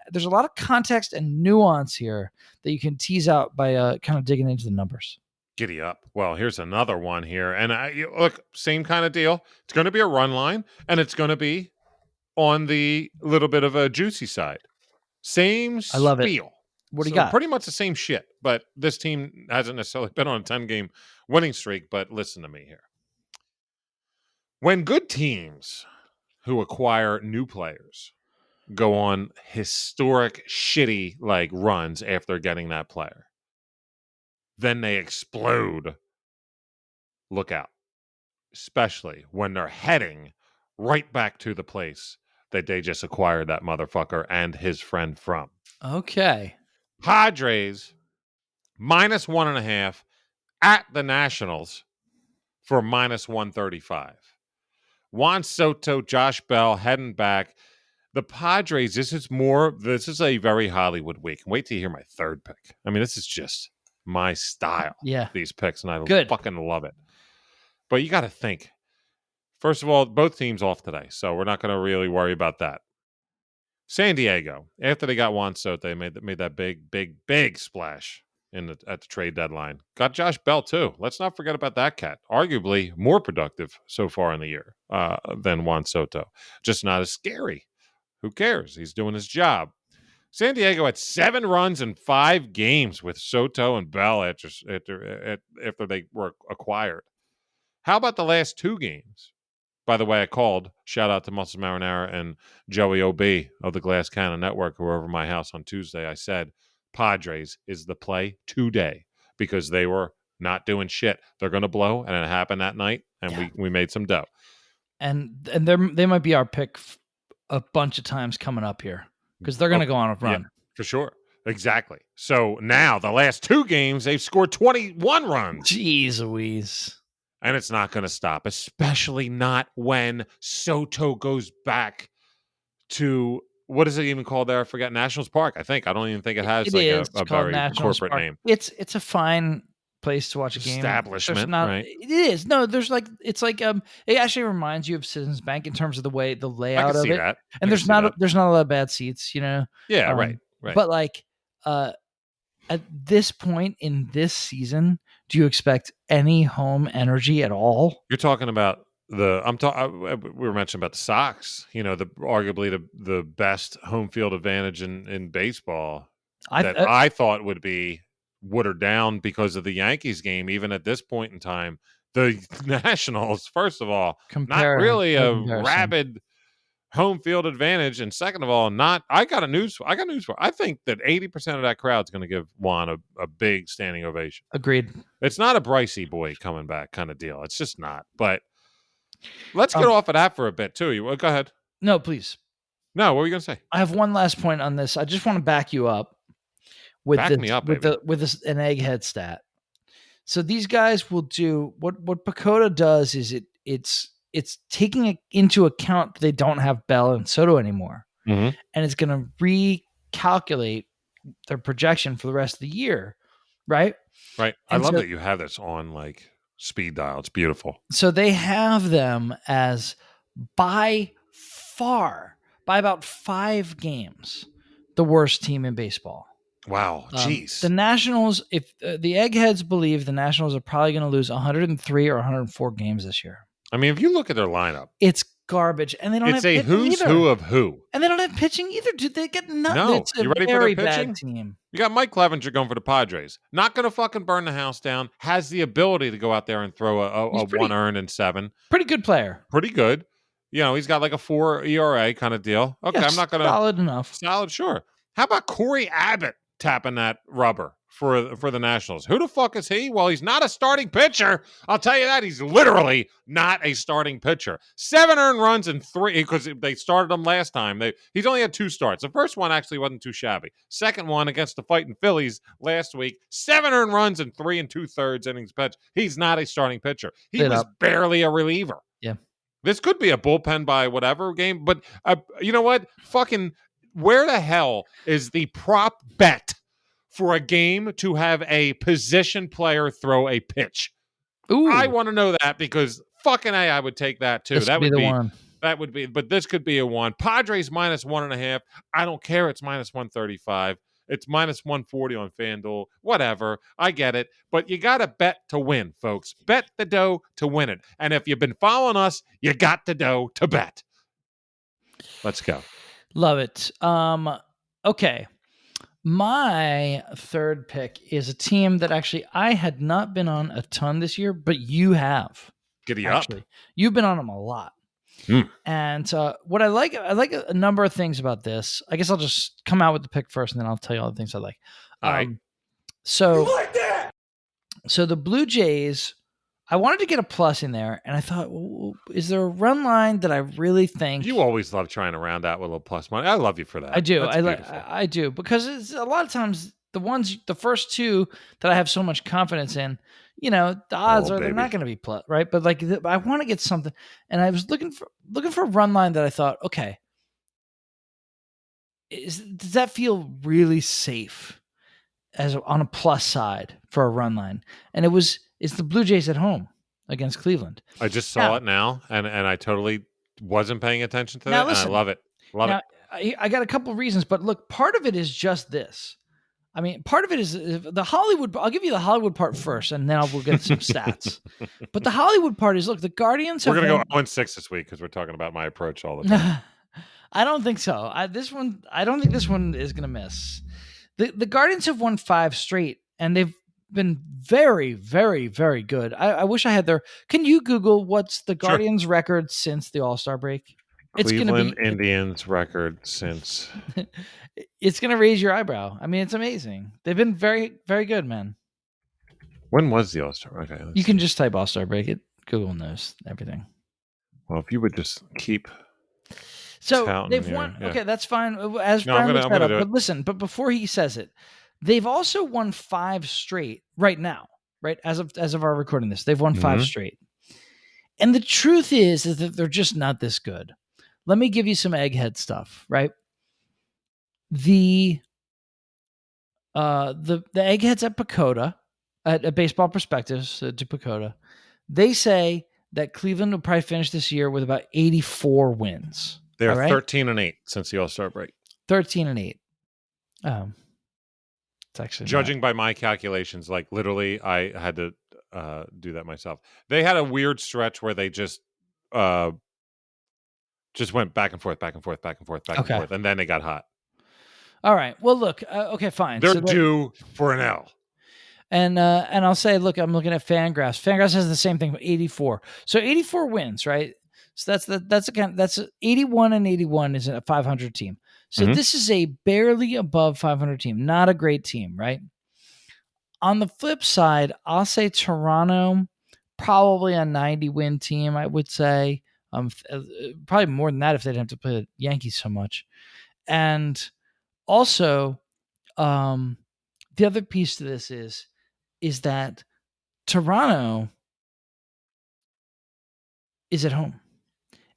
[SPEAKER 2] There's a lot of context and nuance here that you can tease out by kind of digging into the numbers.
[SPEAKER 1] Giddy up. Well, here's another one here. And look, same kind of deal. It's going to be a run line, and it's going to be on the little bit of a juicy side. Same spiel.
[SPEAKER 2] I love it. What do you got?
[SPEAKER 1] Pretty much the same shit, but this team hasn't necessarily been on a 10-game winning streak, but listen to me here. When good teams who acquire new players go on historic shitty runs after getting that player, then they explode. Look out. Especially when they're heading right back to the place that they just acquired that motherfucker and his friend from.
[SPEAKER 2] Okay.
[SPEAKER 1] Padres minus 1.5 at the Nationals for minus 135. Juan Soto, Josh Bell heading back. The Padres, this is a very Hollywood week. Wait till you hear my third pick. I mean, this is just my style.
[SPEAKER 2] Yeah.
[SPEAKER 1] These picks, and I fucking love it. But you got to think. First of all, both teams off today, so we're not going to really worry about that. San Diego, after they got Juan Soto, they made that big splash at the trade deadline. Got Josh Bell too. Let's not forget about that cat. Arguably more productive so far in the year than Juan Soto. Just not as scary. Who cares? He's doing his job. San Diego had 7 runs in 5 games with Soto and Bell after they were acquired. How about the last 2 games? By the way, I called. Shout out to Muscles Marinara and Joey O.B. of the Glass Cannon Network, who were over my house on Tuesday. I said, Padres is the play today because they were not doing shit. They're going to blow, and it happened that night, and we made some dough.
[SPEAKER 2] And they might be our pick a bunch of times coming up here because they're going to go on a run.
[SPEAKER 1] Yeah, for sure. Exactly. So now the last 2 games, they've scored 21 runs.
[SPEAKER 2] Jeez Louise.
[SPEAKER 1] And it's not going to stop, especially not when Soto goes back to, what is it even called there? I forget. Nationals Park, I think. I don't even think it has a very
[SPEAKER 2] Nationals
[SPEAKER 1] corporate
[SPEAKER 2] Park.
[SPEAKER 1] name.
[SPEAKER 2] It's a fine place to watch a game.
[SPEAKER 1] Establishment, right?
[SPEAKER 2] It is. No, it actually reminds you of Citizens Bank in terms of the layout
[SPEAKER 1] I can
[SPEAKER 2] of
[SPEAKER 1] see
[SPEAKER 2] it.
[SPEAKER 1] that.
[SPEAKER 2] And there's not a lot of bad seats,
[SPEAKER 1] Yeah, right.
[SPEAKER 2] But at this point in this season, do you expect any home energy at all?
[SPEAKER 1] You're talking about we were mentioning about the Sox, arguably the best home field advantage in baseball I thought would be watered down because of the Yankees game. Even at this point in time, the Nationals, first of all, not really a rabid home field advantage, and second of all, I got news for. I think that 80% of that crowd is going to give Juan a big standing ovation.
[SPEAKER 2] Agreed.
[SPEAKER 1] It's not a Brycey boy coming back kind of deal. It's just not. But let's get off of that for a bit too. Go ahead.
[SPEAKER 2] No, please.
[SPEAKER 1] No, what were you going to say?
[SPEAKER 2] I have one last point on this. I just want to back you up with an egghead stat. So these guys will do what Pacoda does is it's taking into account that they don't have Bell and Soto anymore.
[SPEAKER 1] Mm-hmm.
[SPEAKER 2] And it's going to recalculate their projection for the rest of the year. Right.
[SPEAKER 1] Right. I love that you have this on like speed dial. It's beautiful.
[SPEAKER 2] So they have them as by about 5 games, the worst team in baseball.
[SPEAKER 1] Wow. Jeez.
[SPEAKER 2] The Nationals, if the eggheads believe the Nationals are probably going to lose 103 or 104 games this year.
[SPEAKER 1] I mean, if you look at their lineup,
[SPEAKER 2] it's garbage, and they don't have
[SPEAKER 1] pitching who's who of who,
[SPEAKER 2] and they don't have pitching either. Did they get nothing?
[SPEAKER 1] No,
[SPEAKER 2] it's a
[SPEAKER 1] you ready
[SPEAKER 2] very
[SPEAKER 1] for their pitching?
[SPEAKER 2] Bad team.
[SPEAKER 1] You got Mike Clevenger going for the Padres. Not going to fucking burn the house down. Has the ability to go out there and throw a 1 earned and 7.
[SPEAKER 2] Pretty good player.
[SPEAKER 1] Pretty good. He's got like a 4 ERA kind of deal. Okay,
[SPEAKER 2] yes,
[SPEAKER 1] I'm not going to
[SPEAKER 2] solid enough.
[SPEAKER 1] Solid, sure. How about Corey Abbott tapping that rubber for the Nationals? Who the fuck is he? Well, he's not a starting pitcher. I'll tell you that. He's literally not a starting pitcher. 7 earned runs and 3 because they started him last time. He's only had 2 starts. The first one actually wasn't too shabby. Second one against the fighting Phillies last week, 7 earned runs and 3 2/3 innings pitched. He's not a starting pitcher. He was barely a reliever.
[SPEAKER 2] Yeah.
[SPEAKER 1] This could be a bullpen by whatever game, but you know what? Fucking where the hell is the prop bet for a game to have a position player throw a pitch?
[SPEAKER 2] Ooh.
[SPEAKER 1] I want to know that because fucking A, I would take that too. That would be
[SPEAKER 2] one.
[SPEAKER 1] That would be, but this could be a 1. Padres -1.5. I don't care. It's -135. It's -140 on FanDuel. Whatever. I get it. But you got to bet to win, folks. Bet the dough to win it. And if you've been following us, you got the dough to bet. Let's go.
[SPEAKER 2] Love it. Okay. My third pick is a team that actually I had not been on a ton this year, but you have.
[SPEAKER 1] Giddy
[SPEAKER 2] actually.
[SPEAKER 1] up.
[SPEAKER 2] You've been on them a lot. And what I like a number of things about this. I guess I'll just come out with the pick first, and then I'll tell you all the things I like.
[SPEAKER 1] All right.
[SPEAKER 2] So,
[SPEAKER 4] You like that?
[SPEAKER 2] So the Blue Jays, I wanted to get a plus in there, and I thought, well, is there a run line that I really think?
[SPEAKER 1] You always love trying to round out with a little plus money. I love you for that.
[SPEAKER 2] I do.
[SPEAKER 1] That's
[SPEAKER 2] I do because it's a lot of times the first 2 that I have so much confidence in. The odds are they're not going to be plus, right? But like I want to get something, and I was looking for a run line that I thought, okay, does that feel really safe on a plus side for a run line? And it's the Blue Jays at home against Cleveland.
[SPEAKER 1] I just saw it now, and I totally wasn't paying attention to that.
[SPEAKER 2] Listen,
[SPEAKER 1] and I love it. Love it.
[SPEAKER 2] I got a couple of reasons, but look, part of it is just this. I mean, part of it is the Hollywood. I'll give you the Hollywood part first, and then we'll get some stats. But the Hollywood part is, look, the Guardians.
[SPEAKER 1] We're going to go 0-6 this week because we're talking about my approach all the time.
[SPEAKER 2] I don't think so. I don't think this one is going to miss. The Guardians have won 5 straight, and they've been very, very, very good. I wish I had their. Can you Google what's the Guardians' record since the All-Star break?
[SPEAKER 1] Cleveland Indians record since.
[SPEAKER 2] It's going to raise your eyebrow. I mean, it's amazing. They've been very, very good, man.
[SPEAKER 1] When was the All-Star? Okay,
[SPEAKER 2] you can just type All-Star break. Google knows everything.
[SPEAKER 1] Well, if you would just keep.
[SPEAKER 2] So they've won. Yeah. Okay, that's fine. As Brown looks that up, but listen. But before he says it, they've also won 5 straight right now. Right as of our recording this, they've won 5 straight. And the truth is that they're just not this good. Let me give you some egghead stuff. Right. The eggheads at Pacoda, at Baseball Perspectives to Pacoda, they say that Cleveland will probably finish this year with about 84 wins.
[SPEAKER 1] They're 13-8 since the All-Star break.
[SPEAKER 2] 13-8. It's actually
[SPEAKER 1] judging by my calculations, like literally, I had to do that myself. They had a weird stretch where they just went back and forth, back and forth, back and forth, back and forth, and then they got hot.
[SPEAKER 2] All right. Well, look. Okay, fine.
[SPEAKER 1] They're due for an L.
[SPEAKER 2] And I'll say, look, I'm looking at Fangraphs. Fangraphs has the same thing, 84. So 84 wins, right? So that's 81 and 81 is a 500 team. So this is a barely above 500 team, not a great team, right? On the flip side, I'll say Toronto, probably a 90 win team, I would say. Probably more than that if they didn't have to play the Yankees so much. And also, the other piece to this is that Toronto is at home.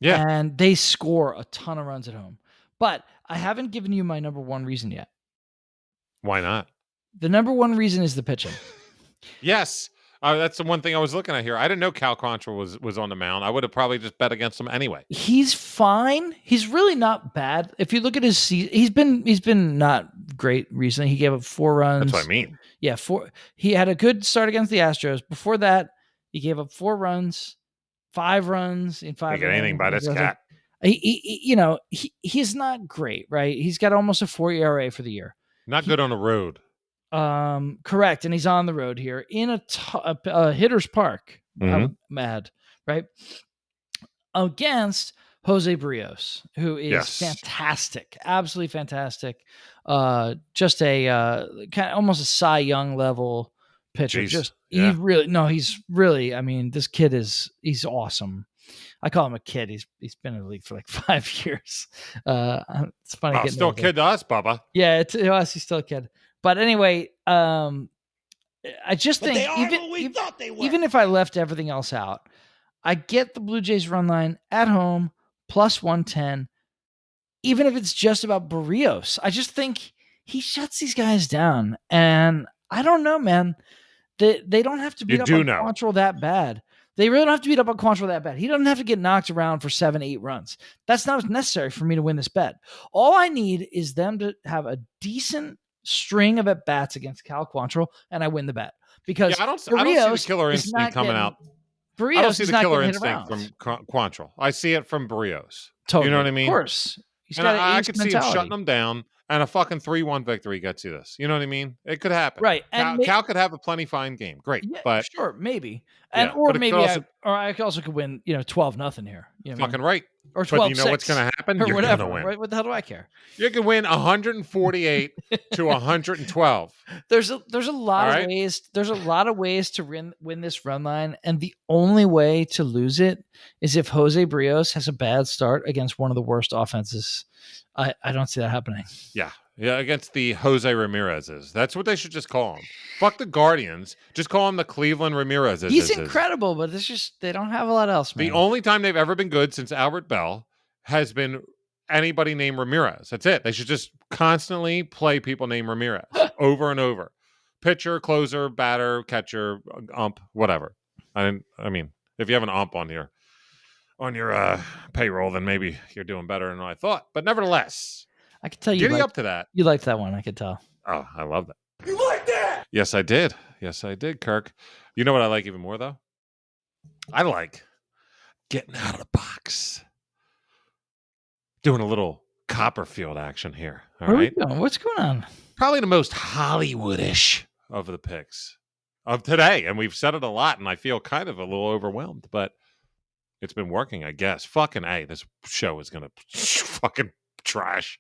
[SPEAKER 1] Yeah.
[SPEAKER 2] And they score a ton of runs at home. But I haven't given you my number one reason yet.
[SPEAKER 1] Why not?
[SPEAKER 2] The number one reason is the pitching.
[SPEAKER 1] Yes. That's the one thing I was looking at here. I didn't know Cal Quantrill was on the mound. I would have probably just bet against him anyway.
[SPEAKER 2] He's fine. He's really not bad. If you look at his season, he's been not great recently. He gave up 4 runs.
[SPEAKER 1] That's what I mean.
[SPEAKER 2] Yeah, 4. He had a good start against the Astros. Before that, he gave up 4 runs, 5 runs in 5.
[SPEAKER 1] Get anything by this cat.
[SPEAKER 2] He's not great, right? He's got almost a 4 ERA for the year.
[SPEAKER 1] Not good on the road.
[SPEAKER 2] Correct, and he's on the road here in a hitter's park. I'm mad, right? Against Jose Barrios, who is fantastic, absolutely fantastic. Just a kind of almost a Cy Young level pitcher.
[SPEAKER 1] Jeez.
[SPEAKER 2] He's really. I mean, this kid he's awesome. I call him a kid. He's been in the league for like 5 years. It's funny.
[SPEAKER 1] Oh, still a kid to us, Bubba.
[SPEAKER 2] Yeah, to us, he's still a kid. But anyway, I just think even if I left everything else out, I get the Blue Jays run line at home plus 110. Even if it's just about Barrios, I just think he shuts these guys down. And I don't know, man. They don't have to beat up on Quantrill that bad. They really don't have to beat up on Quantrill that bad. He doesn't have to get knocked around for 7-8 runs. That's not necessary for me to win this bet. All I need is them to have a decent string of at bats against Cal Quantrill, and I win the bet. Because
[SPEAKER 1] I don't see the killer instinct coming out.
[SPEAKER 2] Barrios
[SPEAKER 1] I don't see the killer instinct from Quantrill. I see it from Barrios.
[SPEAKER 2] Totally.
[SPEAKER 1] You know what I mean?
[SPEAKER 2] Of course.
[SPEAKER 1] And I could see him shutting them down, and a fucking 3-1 victory gets you this. You know what I mean? It could happen.
[SPEAKER 2] Right.
[SPEAKER 1] And Cal could have a plenty fine game. Great.
[SPEAKER 2] Yeah,
[SPEAKER 1] but
[SPEAKER 2] sure, maybe. And or maybe I also could win, 12-0 here. You know
[SPEAKER 1] fucking right.
[SPEAKER 2] Or 12-6.
[SPEAKER 1] But you know what's going to happen?
[SPEAKER 2] Or
[SPEAKER 1] You're
[SPEAKER 2] whatever.
[SPEAKER 1] Gonna win.
[SPEAKER 2] Right? What the hell do I care?
[SPEAKER 1] You can win 148 to 112.
[SPEAKER 2] There's a lot of ways. There's a lot of ways to win this run line, and the only way to lose it is if Jose Barrios has a bad start against one of the worst offenses. I don't see that happening.
[SPEAKER 1] Yeah, against the Jose Ramirez's. That's what they should just call him. Fuck the Guardians. Just call him the Cleveland Ramirez's.
[SPEAKER 2] He's incredible, but it's just they don't have a lot else, man.
[SPEAKER 1] The only time they've ever been good since Albert Bell has been anybody named Ramirez. That's it. They should just constantly play people named Ramirez over and over. Pitcher, closer, batter, catcher, ump, whatever. I mean, if you have an ump on your payroll, then maybe you're doing better than I thought. But nevertheless,
[SPEAKER 2] I can tell you
[SPEAKER 1] getting up to that.
[SPEAKER 2] You liked that one, I could tell.
[SPEAKER 1] Oh, I love that.
[SPEAKER 4] You like that?
[SPEAKER 1] Yes, I did, Kirk. You know what I like even more, though? I like getting out of the box. Doing a little Copperfield action here. All right.
[SPEAKER 2] Are we doing? What's going on?
[SPEAKER 1] Probably the most Hollywood-ish of the picks of today. And we've said it a lot, and I feel kind of a little overwhelmed, but it's been working, I guess. Fucking A, this show is going to fucking trash.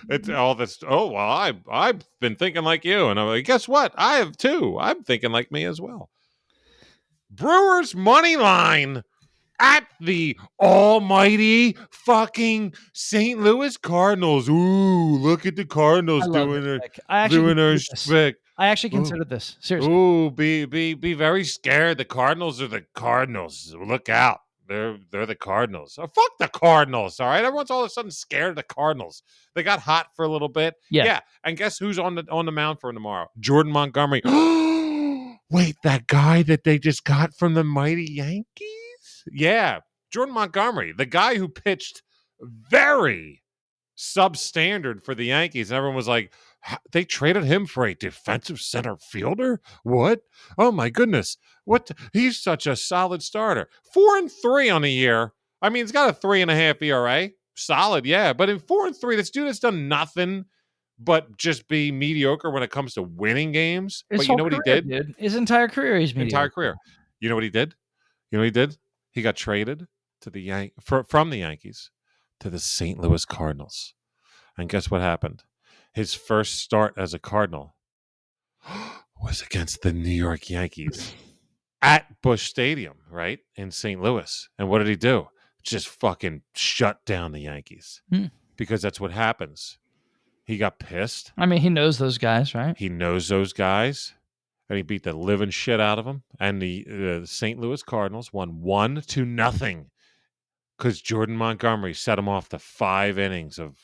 [SPEAKER 1] It's all this. Oh, well, I've been thinking like you. And I'm like, guess what? I have too. I'm thinking like me as well. Brewers money line at the almighty fucking St. Louis Cardinals. Ooh, look at the Cardinals doing their shtick.
[SPEAKER 2] I actually considered this. Seriously.
[SPEAKER 1] Ooh, be very scared. The Cardinals are the Cardinals. Look out. They're the Cardinals. Oh, fuck the Cardinals, all right? Everyone's all of a sudden scared of the Cardinals. They got hot for a little bit. Yeah. And guess who's on the mound for tomorrow? Jordan Montgomery. Wait, that guy that they just got from the mighty Yankees? Yeah, Jordan Montgomery, the guy who pitched very substandard for the Yankees. And everyone was like, They traded him for a defensive center fielder? What? Oh my goodness. What? He's such a solid starter. 4-3 on the year. I mean, he's got a 3.5 ERA. Solid, yeah. But in 4-3, this dude has done nothing but just be mediocre when it comes to winning games.
[SPEAKER 2] His
[SPEAKER 1] but you know what
[SPEAKER 2] career,
[SPEAKER 1] he did?
[SPEAKER 2] Dude. His entire career, he's mediocre.
[SPEAKER 1] Entire career. You know what he did? You know what he did? He got traded to the from the Yankees to the St. Louis Cardinals. And guess what happened? His first start as a Cardinal was against the New York Yankees at Busch Stadium, right? In St. Louis. And what did he do? Just fucking shut down the Yankees. Because that's what happens. He got pissed.
[SPEAKER 2] I mean, he knows those guys, right?
[SPEAKER 1] He knows those guys. And he beat the living shit out of them. And the St. Louis Cardinals won 1-0 because Jordan Montgomery set him off to 5 innings of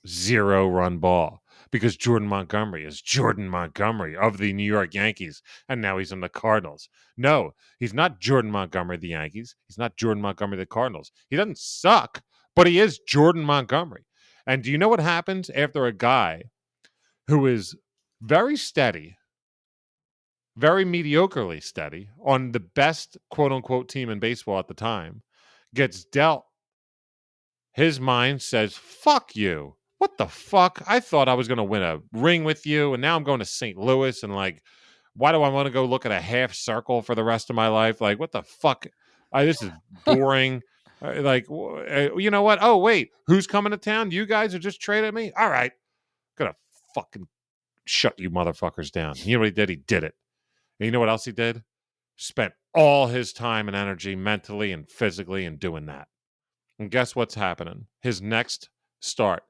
[SPEAKER 1] 0-run ball. Because Jordan Montgomery is Jordan Montgomery of the New York Yankees. And now he's in the Cardinals. No, he's not Jordan Montgomery of the Yankees. He's not Jordan Montgomery of the Cardinals. He doesn't suck, but he is Jordan Montgomery. And do you know what happens after a guy who is very steady, very mediocrely steady on the best quote-unquote team in baseball at the time, gets dealt? His mind says, fuck you. What the fuck? I thought I was going to win a ring with you, and now I'm going to St. Louis, and like, why do I want to go look at a half circle for the rest of my life? Like, what the fuck? This is boring. You know what? Oh, wait, who's coming to town? You guys are just traded me? All right. Gonna fucking shut you motherfuckers down. You know what he did? He did it. And you know what else he did? Spent all his time and energy mentally and physically in doing that. And guess what's happening? His next start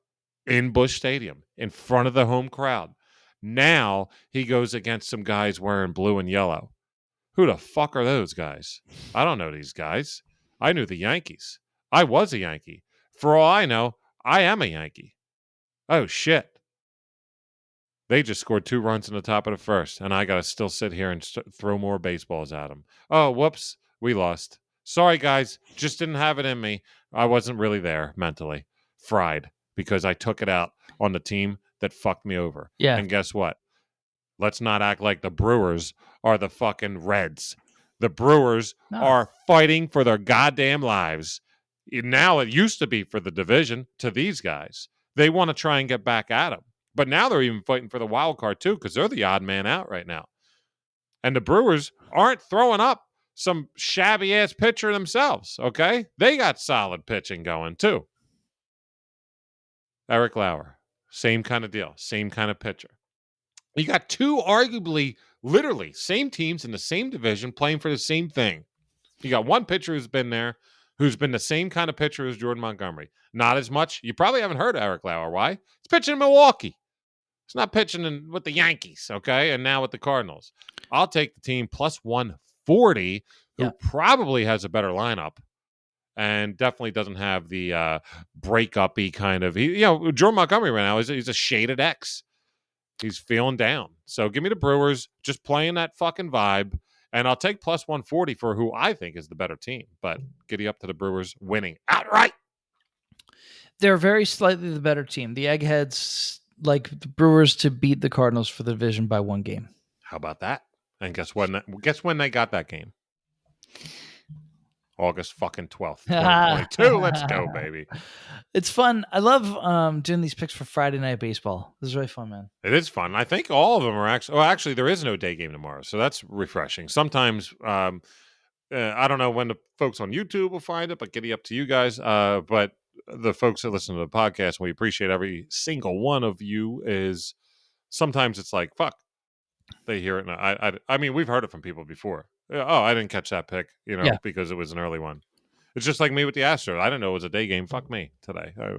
[SPEAKER 1] in Busch Stadium in front of the home crowd. Now he goes against some guys wearing blue and yellow. Who the fuck are those guys? I don't know these guys. I knew the Yankees. I was a Yankee. For all I know, I am a Yankee. Oh, shit. They just scored 2 runs in the top of the first, and I got to still sit here and throw more baseballs at them. Oh, whoops. We lost. Sorry, guys. Just didn't have it in me. I wasn't really there mentally. Fried. Because I took it out on the team that fucked me over.
[SPEAKER 2] Yeah.
[SPEAKER 1] And guess what? Let's not act like the Brewers are the fucking Reds. The Brewers are fighting for their goddamn lives. Now it used to be for the division to these guys. They want to try and get back at them. But now they're even fighting for the wild card too because they're the odd man out right now. And the Brewers aren't throwing up some shabby-ass pitcher themselves, okay? They got solid pitching going too. Eric Lauer, same kind of deal, same kind of pitcher. You got 2 arguably, literally, same teams in the same division playing for the same thing. You got one pitcher who's been there, who's been the same kind of pitcher as Jordan Montgomery. Not as much. You probably haven't heard of Eric Lauer. Why? He's pitching in Milwaukee. He's not pitching with the Yankees, okay? And now with the Cardinals. I'll take the team plus 140, who probably has a better lineup. And definitely doesn't have the breakup-y kind of... Jordan Montgomery right now, he's a shaded X. He's feeling down. So give me the Brewers, just playing that fucking vibe. And I'll take plus 140 for who I think is the better team. But giddy up to the Brewers winning outright.
[SPEAKER 2] They're very slightly the better team. The Eggheads like the Brewers to beat the Cardinals for the division by 1 game.
[SPEAKER 1] How about that? And guess when they got that game? August fucking 12th, 2022. Let's go, baby.
[SPEAKER 2] It's fun. I love doing these picks for Friday Night Baseball. This is really fun, man.
[SPEAKER 1] It is fun. I think all of them are actually, there is no day game tomorrow, so that's refreshing. Sometimes, I don't know when the folks on YouTube will find it, but giddy up to you guys. But the folks that listen to the podcast, we appreciate every single one of you, is sometimes it's like, fuck, they hear it. And I mean, we've heard it from people before. Oh, I didn't catch that pick, because it was an early one. It's just like me with the Astros. I didn't know it was a day game. Fuck me today. I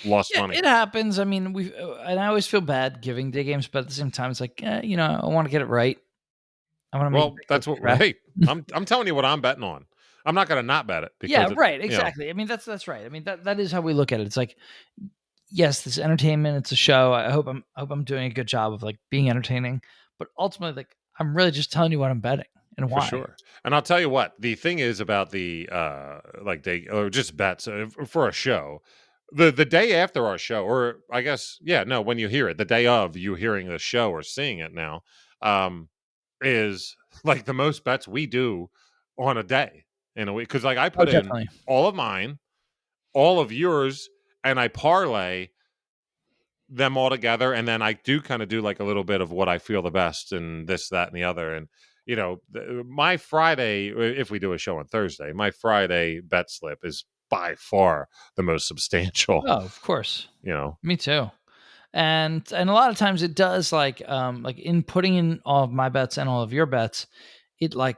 [SPEAKER 1] lost money.
[SPEAKER 2] It happens. I mean, and I always feel bad giving day games, but at the same time, it's like, I want to get it right. I want to.
[SPEAKER 1] Well, that's what. Hey, I'm telling you what I'm betting on. I'm not going to not bet it.
[SPEAKER 2] Because right. Exactly. I mean, that's right. I mean, that is how we look at it. It's like, yes, this is entertainment. It's a show. I hope I'm doing a good job of like being entertaining, but ultimately, like, I'm really just telling you what I'm betting. And why?
[SPEAKER 1] For sure. And I'll tell you what, the thing is about the day or just bets for a show, the day after our show, or I guess, when you hear it, the day of you hearing the show or seeing it now, is like the most bets we do on a day in a week. Because like I put in
[SPEAKER 2] definitely.
[SPEAKER 1] all of mine, all of yours, and I parlay them all together, and then I do kind of do like a little bit of what I feel the best and this, that, and the other. And my Friday, if we do a show on Thursday, my Friday bet slip is by far the most substantial.
[SPEAKER 2] Oh, of course. Me too. And a lot of times it does, like in putting in all of my bets and all of your bets, it like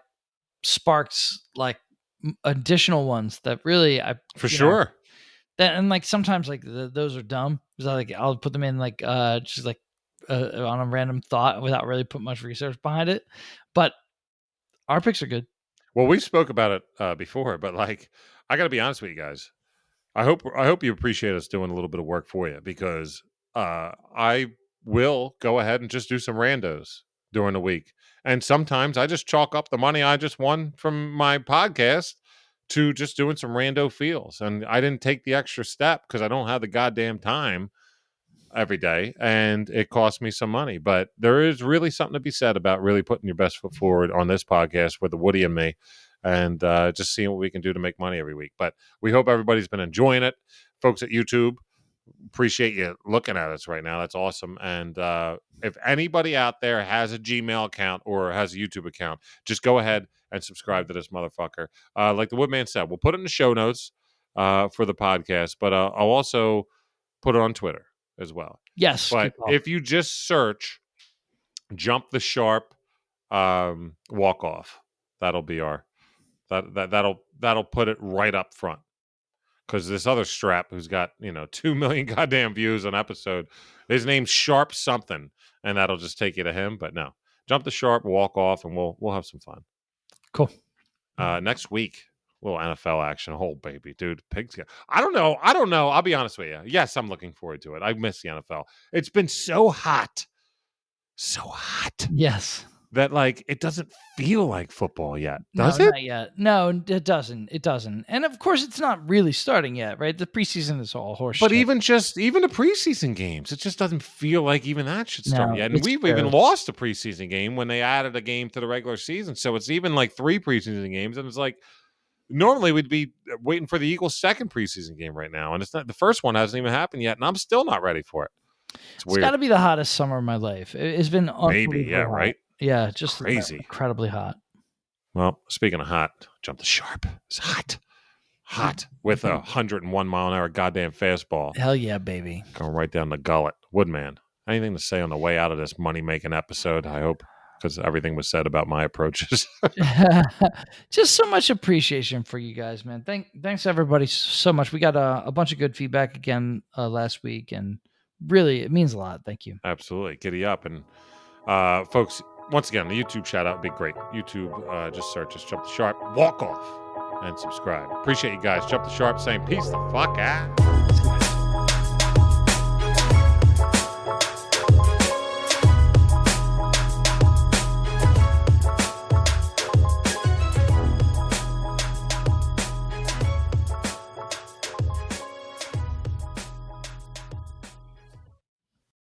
[SPEAKER 2] sparks like additional ones that really
[SPEAKER 1] for sure.
[SPEAKER 2] And like sometimes like those are dumb because I'll put them in like just like on a random thought without really putting much research behind it. But our picks are good.
[SPEAKER 1] Well, we spoke about it before, but like I got to be honest with you guys. I hope you appreciate us doing a little bit of work for you, because I will go ahead and just do some randos during the week. And sometimes I just chalk up the money I just won from my podcast to just doing some rando feels. And I didn't take the extra step because I don't have the goddamn time every day, and it cost me some money. But there is really something to be said about really putting your best foot forward on this podcast with the Woody and me, and just seeing what we can do to make money every week. But we hope everybody's been enjoying it. Folks at YouTube, appreciate you looking at us right now. That's awesome. And if anybody out there has a Gmail account or has a YouTube account, just go ahead and subscribe to this motherfucker. Like the Woodman said, we'll put it in the show notes for the podcast, but I'll also put it on Twitter as well.
[SPEAKER 2] Yes.
[SPEAKER 1] But if you just search Jump the Sharp Walkoff, that'll be our that'll put it right up front. Because this other strap who's got 2 million goddamn views an episode, his name's Sharp something, and that'll just take you to him. But no, Jump the Sharp, Walk-Off, and we'll have some fun.
[SPEAKER 2] Cool.
[SPEAKER 1] Next week, a little NFL action. Oh baby, dude, pigs. I don't know. I'll be honest with you. Yes, I'm looking forward to it. I miss the NFL. It's been so hot.
[SPEAKER 2] Yes.
[SPEAKER 1] That like it doesn't feel like football yet, does
[SPEAKER 2] it?
[SPEAKER 1] Not
[SPEAKER 2] yet. No, it doesn't. It doesn't. And of course, it's not really starting yet, right? The preseason is all horseshit.
[SPEAKER 1] But even the preseason games, it just doesn't feel like even that should start yet. And we've even lost a preseason game when they added a game to the regular season. So it's even like 3 preseason games, and it's like normally we'd be waiting for the Eagles' second preseason game right now, and it's not. The first one hasn't even happened yet, and I'm still not ready for it.
[SPEAKER 2] It's got to be the hottest summer of my life. It's been
[SPEAKER 1] maybe, yeah,
[SPEAKER 2] hot.
[SPEAKER 1] right.
[SPEAKER 2] Yeah, just
[SPEAKER 1] crazy,
[SPEAKER 2] incredibly hot.
[SPEAKER 1] Well, speaking of hot, Jump the Sharp. It's hot with 101 mile an hour goddamn fastball.
[SPEAKER 2] Hell yeah, baby!
[SPEAKER 1] Going right down the gullet. Woodman, anything to say on the way out of this money making episode? I hope, because everything was said about my approaches.
[SPEAKER 2] Just so much appreciation for you guys, man. Thanks everybody so much. We got a bunch of good feedback again last week, and really it means a lot. Thank you.
[SPEAKER 1] Absolutely, giddy up. And folks, once again, the YouTube shout out would be great. YouTube, just search us, Jump the Sharp, Walk Off, and subscribe. Appreciate you guys. Jump the Sharp saying peace the fuck out.